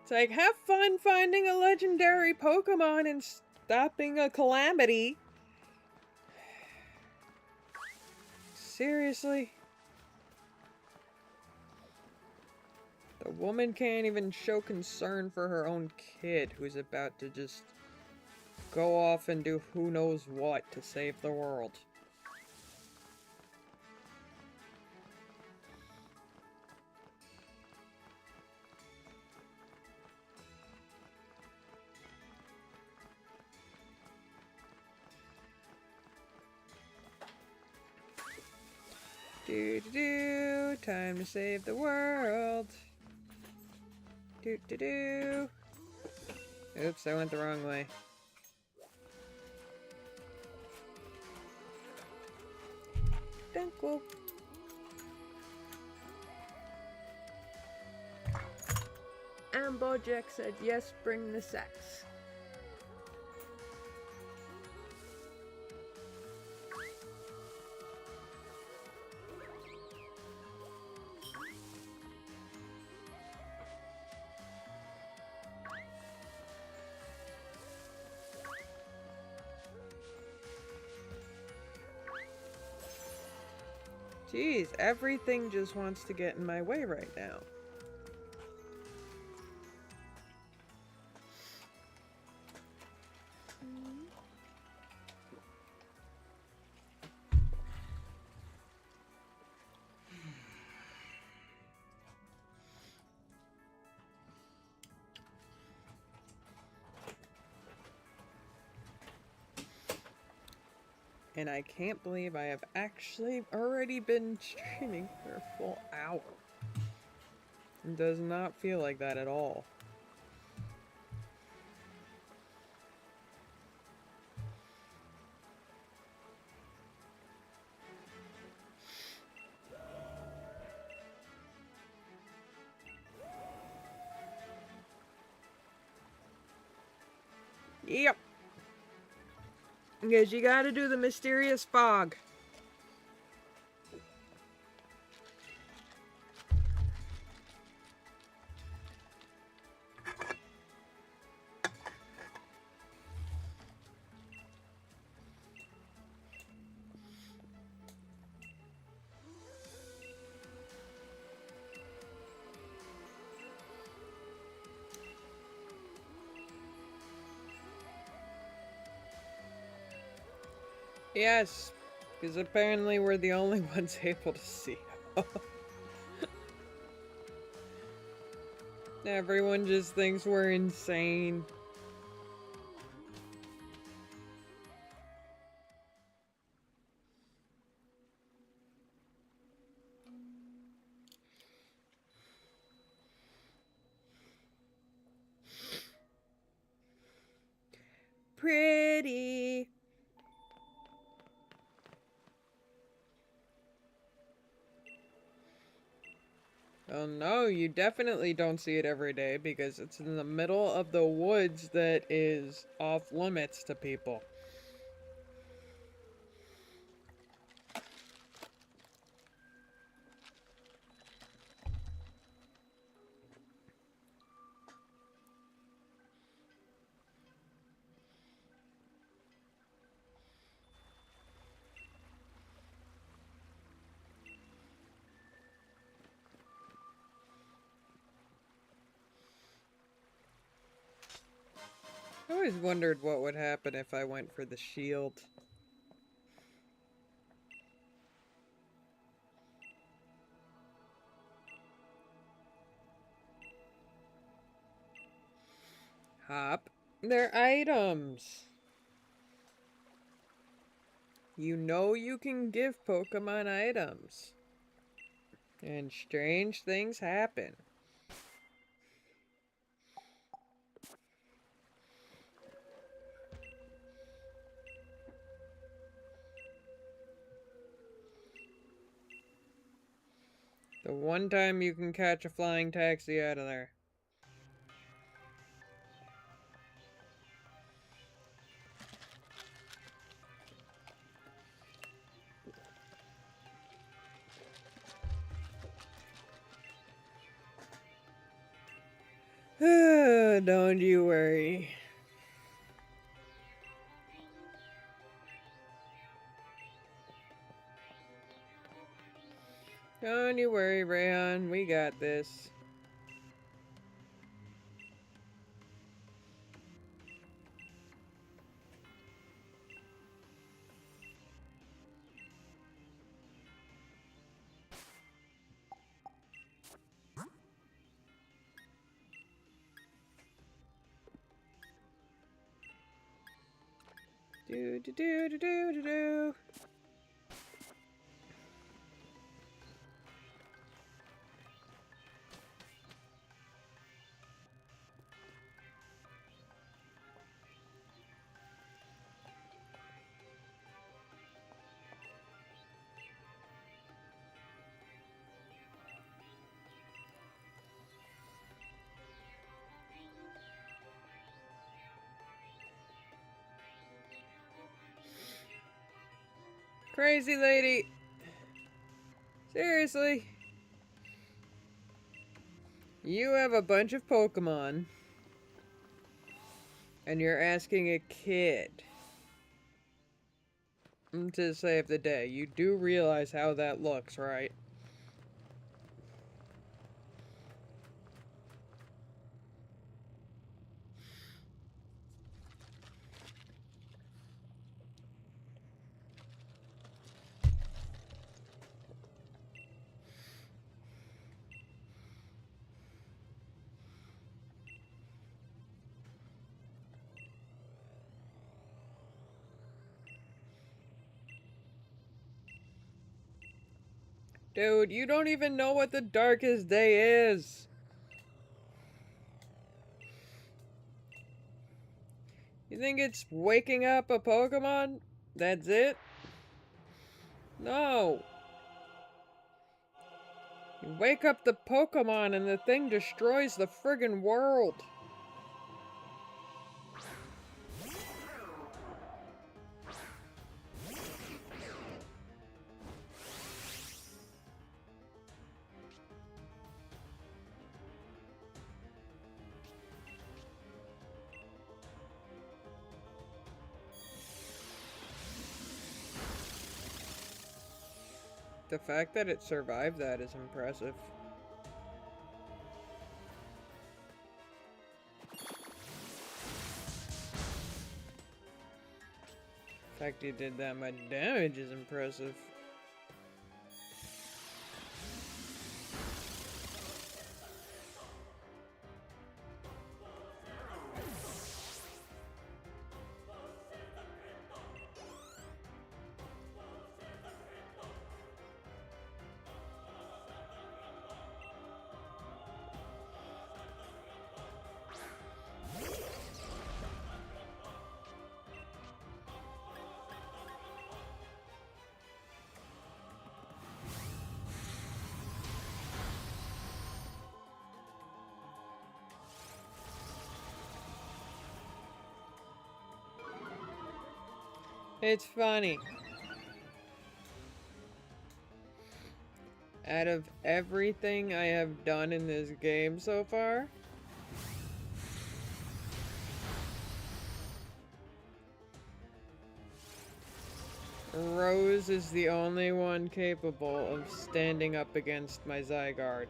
It's like, have fun finding a legendary Pokemon and stopping a calamity. Seriously? The woman can't even show concern for her own kid who's about to just go off and do who knows what to save the world. Do do do, time to save the world. Do do do. Oops, I went the wrong way. Dunkel. And Bojack said, yes, bring the sex. Jeez, everything just wants to get in my way right now. And I can't believe I have actually already been streaming for a full hour. It does not feel like that at all. Yep. Because you gotta do the mysterious fog. Yes, because apparently we're the only ones able to see. Everyone just thinks we're insane. Pretty. Oh no, you definitely don't see it every day because it's in the middle of the woods that is off limits to people. I always wondered what would happen if I went for the shield. Hop. They're items. You know you can give Pokemon items. And strange things happen. The one time you can catch a flying taxi out of there. Don't you worry. Don't you worry, Rayhan. We got this. Do do do do do do do. Crazy lady. Seriously? You have a bunch of Pokemon. And you're asking a kid to save the day. You do realize how that looks, right? Dude, you don't even know what the darkest day is. You think it's waking up a Pokemon? That's it? No. You wake up the Pokemon and the thing destroys the friggin' world. The fact that it survived that is impressive. The fact he did that much damage is impressive. It's funny. Out of everything I have done in this game so far, Rose is the only one capable of standing up against my Zygarde.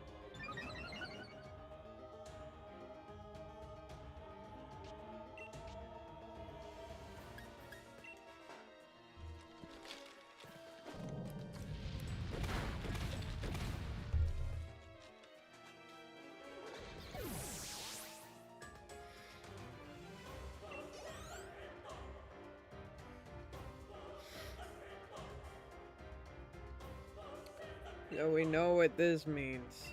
So we know what this means.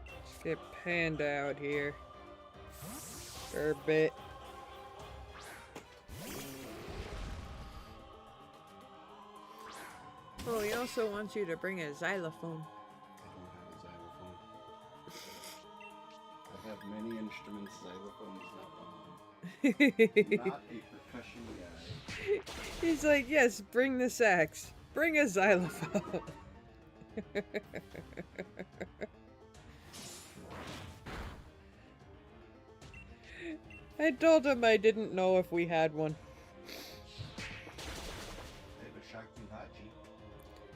Let's get Panda out here for a bit. Oh, he also wants you to bring a xylophone. I have many instruments, xylophone is not one of them. Not a percussion guy. He's like, yes, bring the sax. Bring a xylophone. I told him I didn't know if we had one. I have a shakuhachi.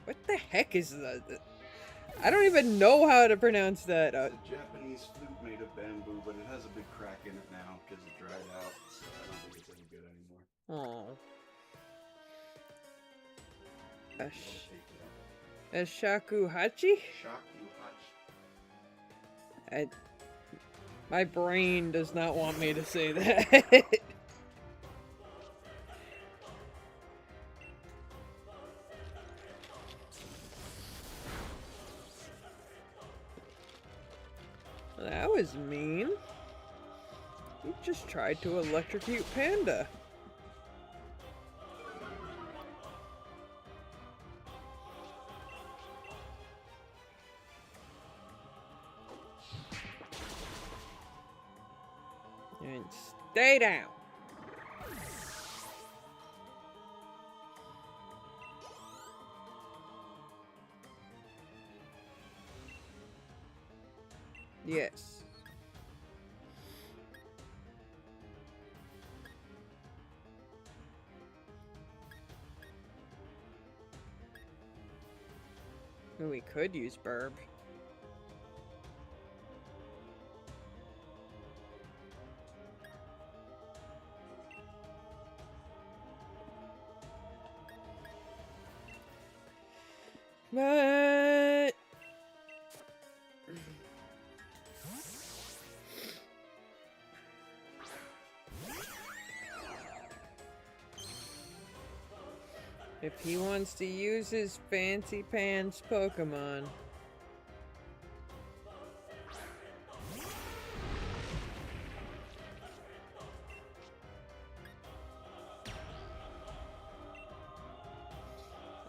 What the heck is that? I don't even know how to pronounce that. It's a Japanese flute made of bamboo, but it has a big crack in it now because it dried out. So I don't think it's any good anymore. Oh. A shakuhachi? Shakuhachi. My brain does not want me to say that. That was mean. You just tried to electrocute Panda. And stay down. Yes. We could use Burb. But if he wants to use his fancy pants Pokemon,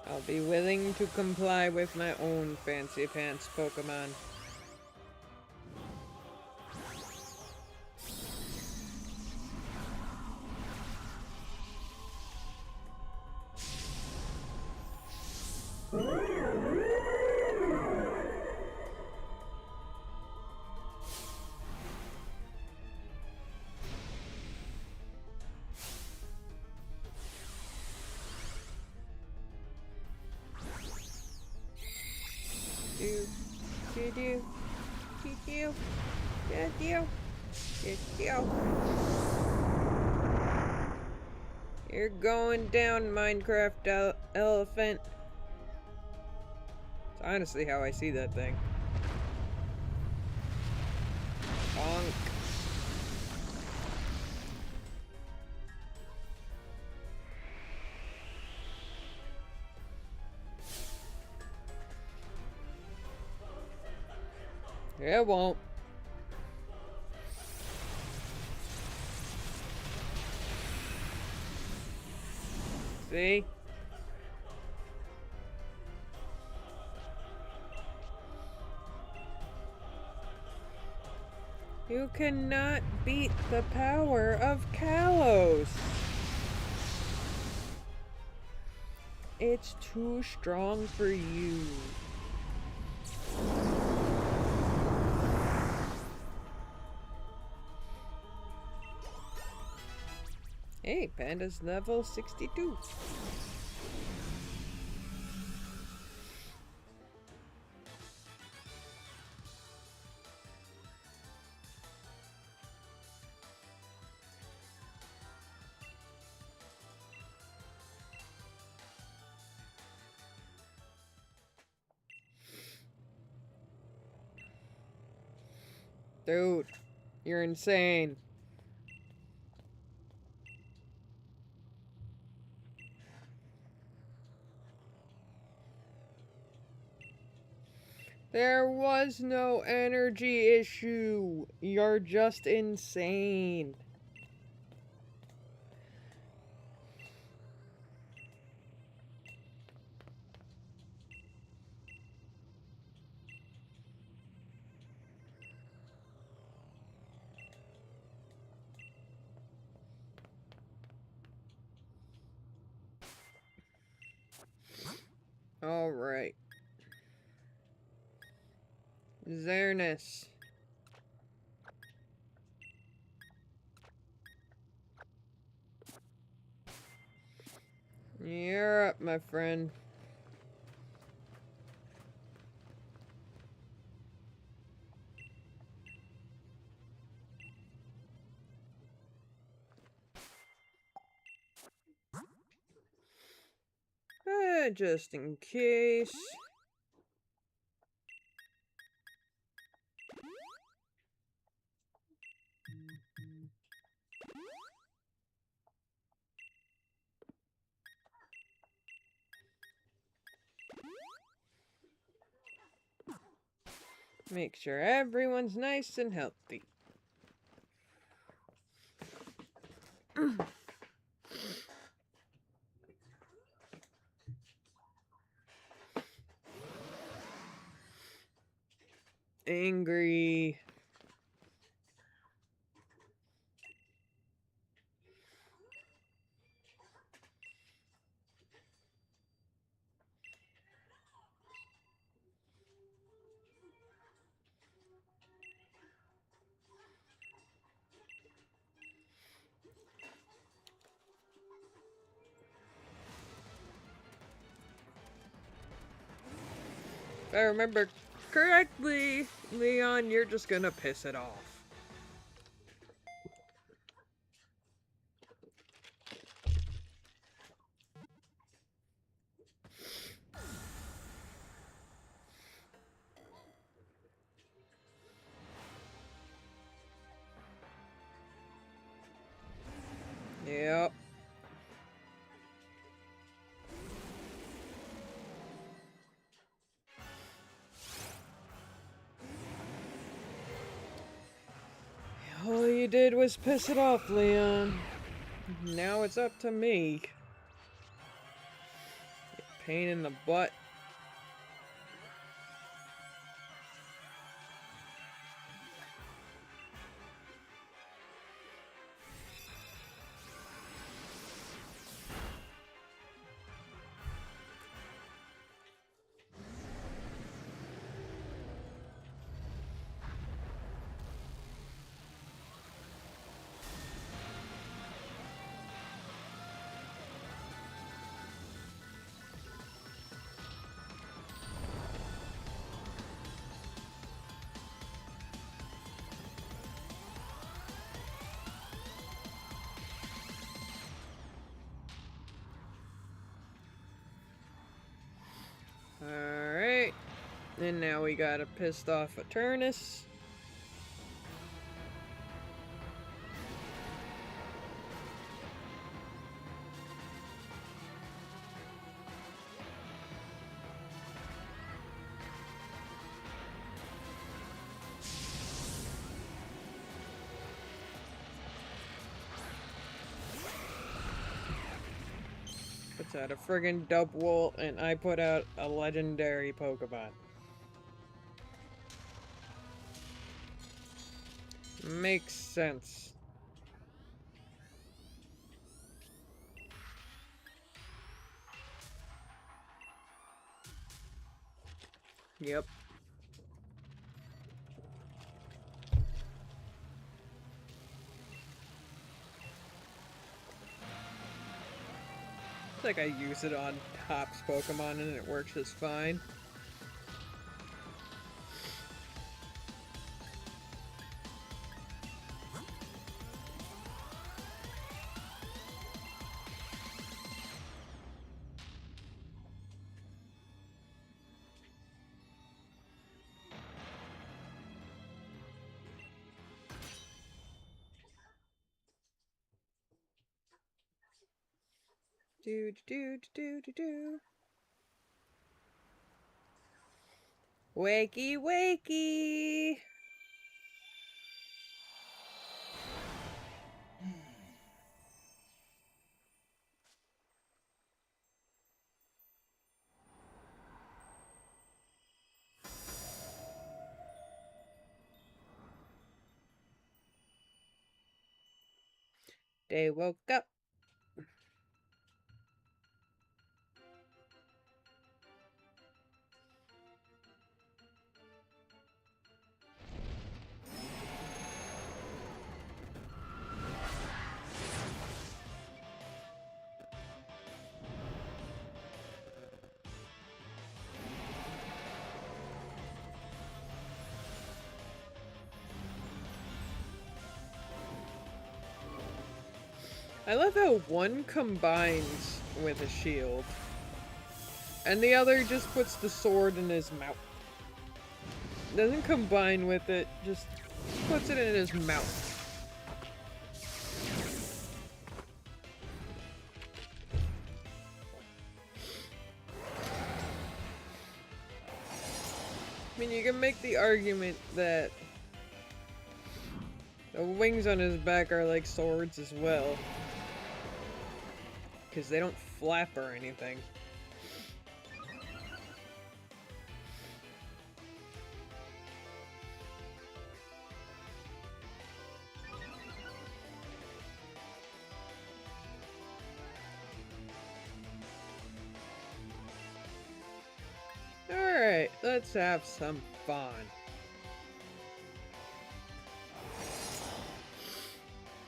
I'll be willing to comply with my own fancy pants Pokemon. You're going down, Minecraft elephant. It's honestly how I see that thing. Bonk. It won't. See? You cannot beat the power of Kalos. It's too strong for you. Hey, Panda's level 62. Dude, you're insane. There was no energy issue. You're just insane. All right. Xerneas. You're up, my friend. Just in case. Make sure everyone's nice and healthy. Angry. If I remember correctly, Leon, you're just gonna piss it off. Yep. All you did was piss it off, Leon. Now it's up to me. Pain in the butt. Alright. And now we got a pissed off Eternus. Puts out a friggin' Dubwool, and I put out a legendary Pokemon. Makes sense. Yep. It's like I use it on Top's Pokemon and it works just fine. Do do do do do. Wakey wakey. They woke up. I love how one combines with a shield, and the other just puts the sword in his mouth. Doesn't combine with it, just puts it in his mouth. I mean, you can make the argument that the wings on his back are like swords as well, because they don't flap or anything. Alright, let's have some fun.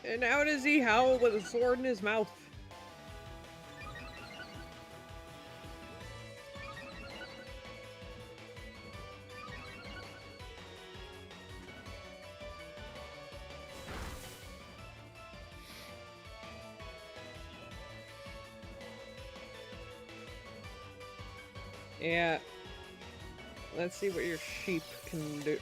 And how does he howl with a sword in his mouth? Yeah. Let's see what your sheep can do.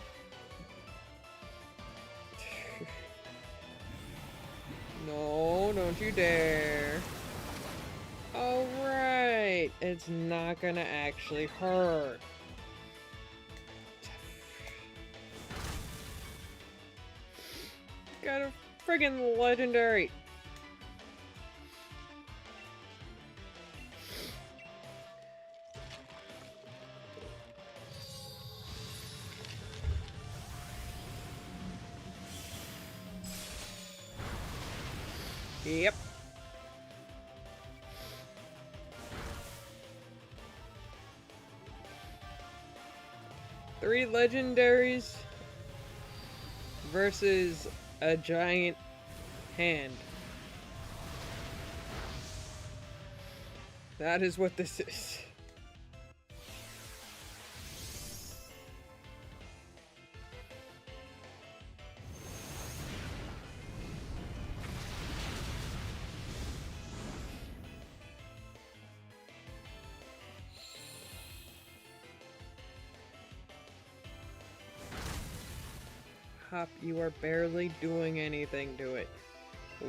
No, don't you dare. Alright, it's not gonna actually hurt. Got a friggin' legendary. Yep. Three legendaries versus a giant hand. That is what this is. Hop, you are barely doing anything to it,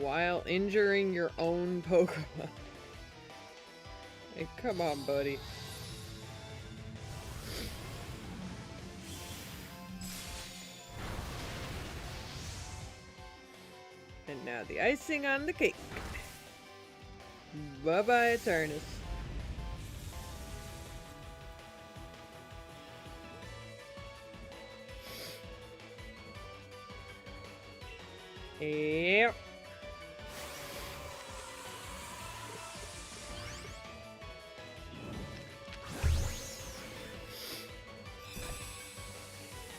while injuring your own Pokemon. Hey, come on, buddy. And now the icing on the cake. Bye-bye, Eternus. Yep.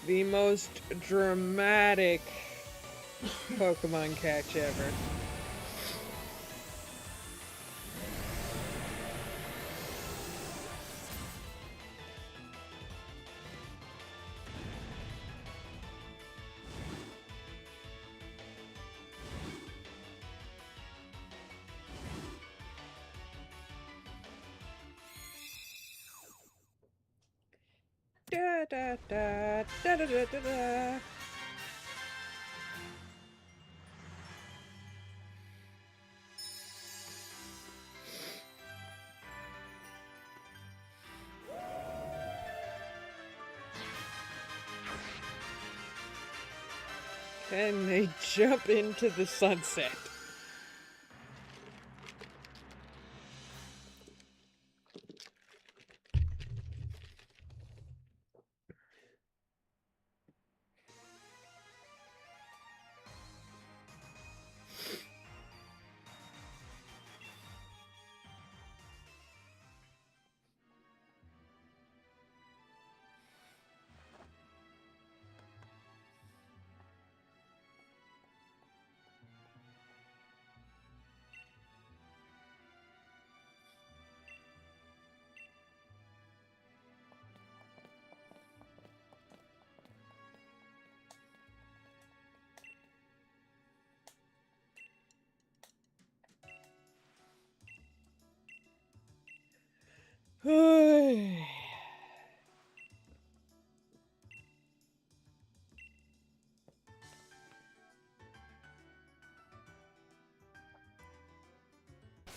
The most dramatic Pokemon catch ever. Da da da da da da da da. And they jump into the sunset.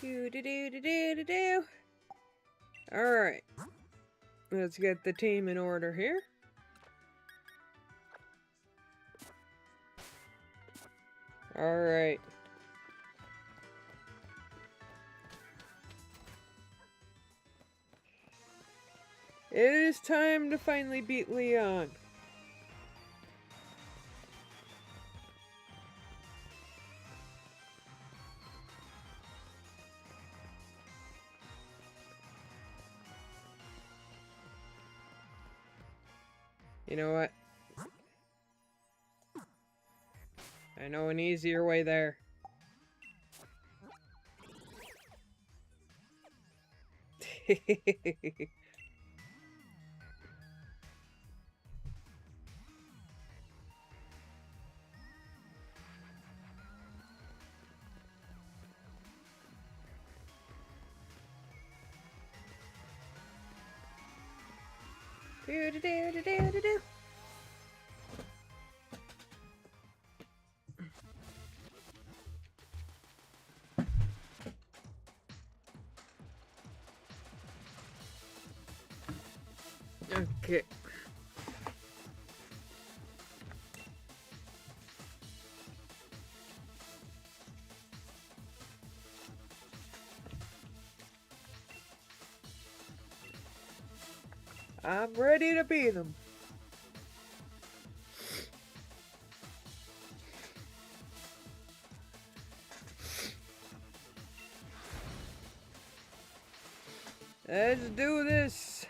Do do do do do do do. All right, let's get the team in order here. All right. It is time to finally beat Leon. You know what? I know an easier way there. Do do do do do do do. Okay. I'm ready to beat him. Let's do this.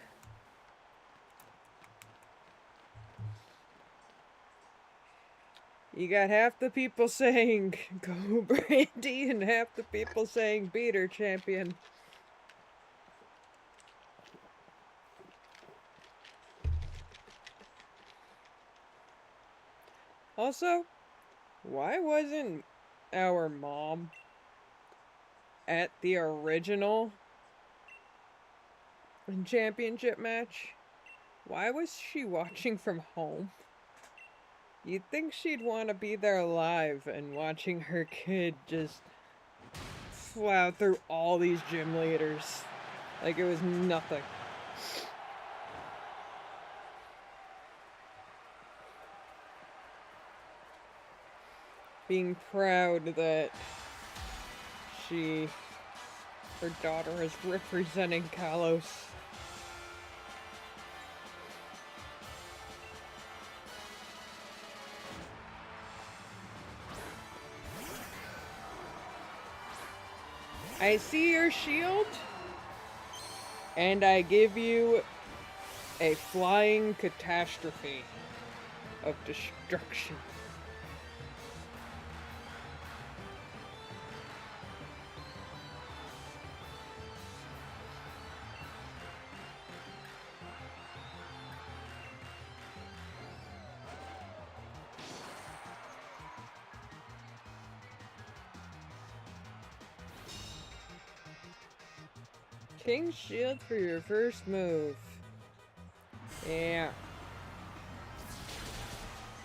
You got half the people saying go Brandy and half the people saying beat her, champion. Also, why wasn't our mom at the original championship match? Why was she watching from home? You'd think she'd want to be there live and watching her kid just plow through all these gym leaders like it was nothing. Being proud that her daughter is representing Kalos. I see your shield, and I give you a flying catastrophe of destruction. King's Shield for your first move. Yeah.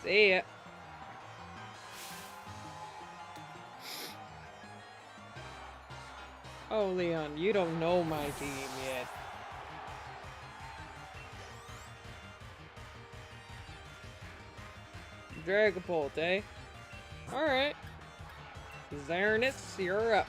See ya. Oh, Leon, you don't know my team yet. Dragapult, eh? Alright. Xerneas, you're up.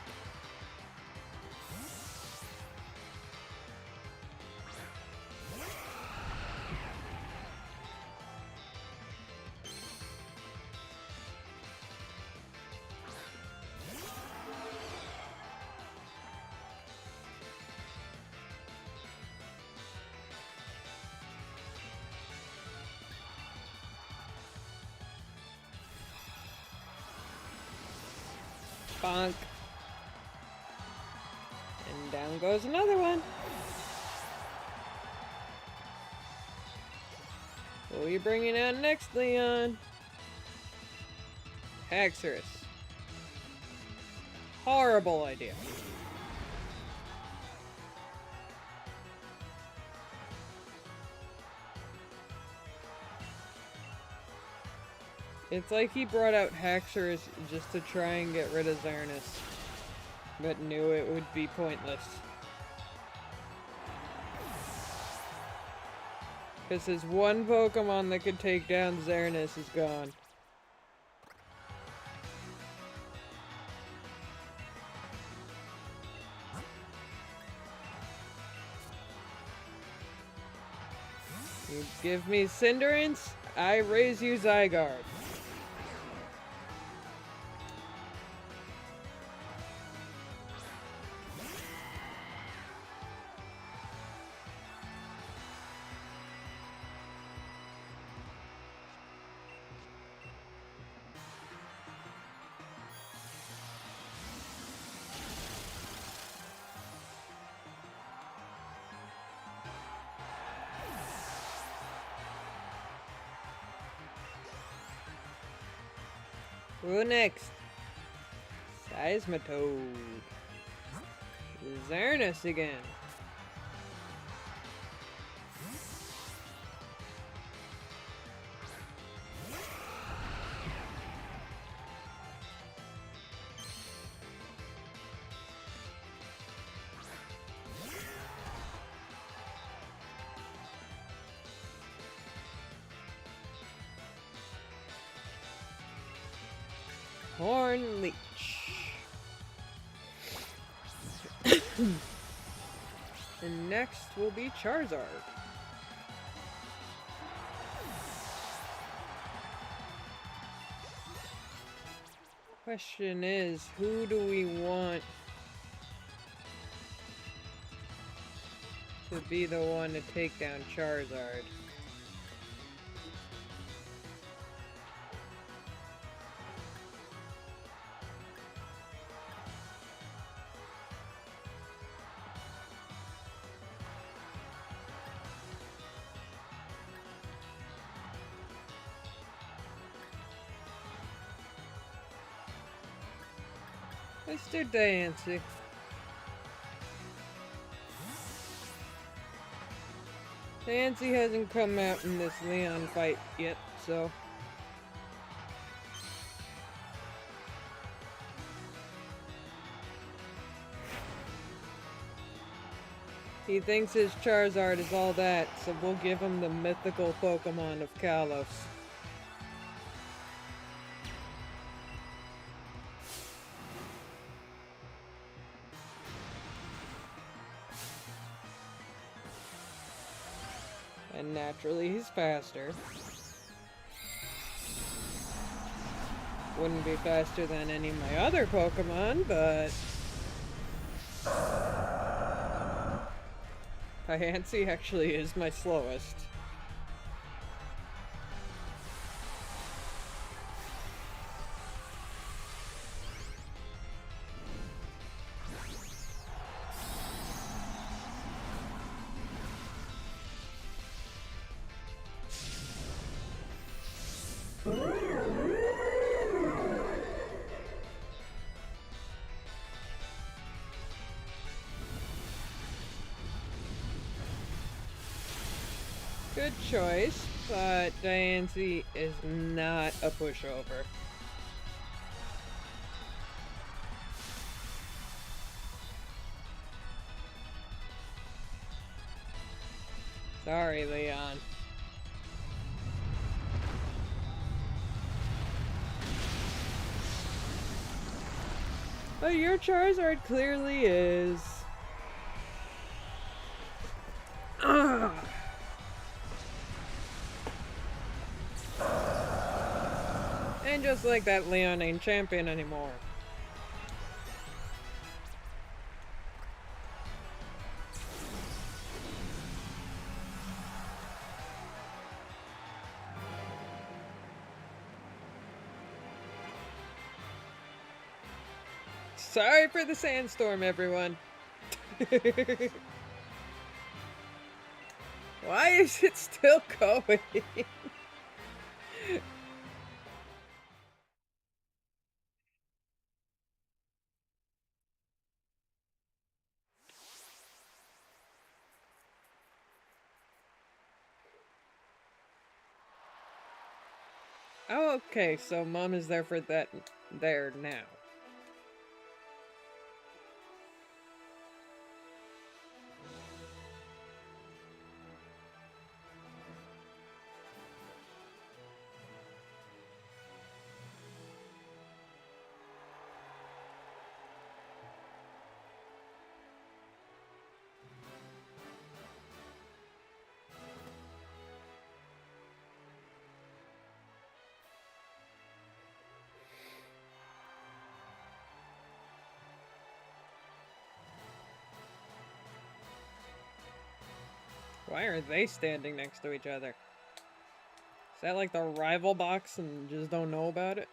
Bonk. And down goes another one. Who are you bringing out next, Leon? Haxorus. Horrible idea. It's like he brought out Haxorus just to try and get rid of Xerneas, but knew it would be pointless. Because his one Pokemon that could take down Xerneas is gone. You give me Cinderace, I raise you Zygarde. Who next? Seismitoad. Xerneas again. Horn Leech. And next will be Charizard. Question is, who do we want to be the one to take down Charizard? Let's do Diancie. Diancie hasn't come out in this Leon fight yet, so... He thinks his Charizard is all that, so we'll give him the mythical Pokemon of Kalos. And naturally, he's faster. Wouldn't be faster than any of my other Pokemon, but... Diancie actually is my slowest. Good choice, but Diancie is not a pushover. Sorry, Leon. But your Charizard clearly is. Ugh. And just like that, Leon ain't champion anymore. Sorry for the sandstorm, everyone. Why is it still going? Oh, okay, so Mom is there for that there now. Why are they standing next to each other? Is that like the rival box and just don't know about it?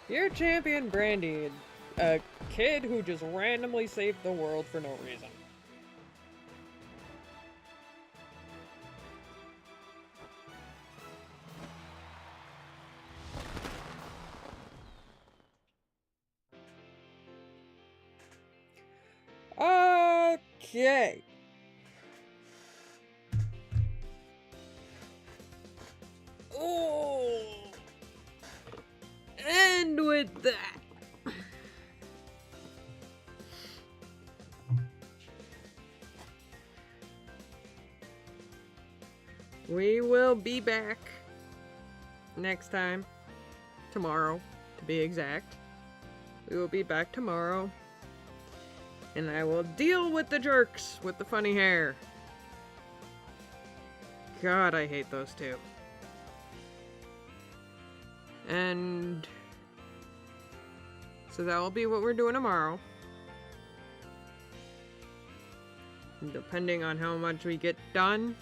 You're champion Brandy, a kid who just randomly saved the world for no reason. Okay. Oh. And with that, we will be back next time. Tomorrow, to be exact. We will be back tomorrow. And I will deal with the jerks with the funny hair. God, I hate those two. And so that will be what we're doing tomorrow. And depending on how much we get done.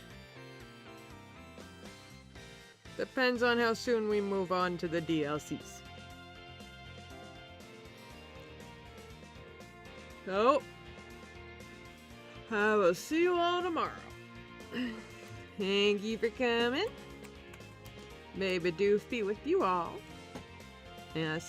Depends on how soon we move on to the DLCs. So, I will see you all tomorrow. Thank you for coming. May the doof be with you all. And I'll see you.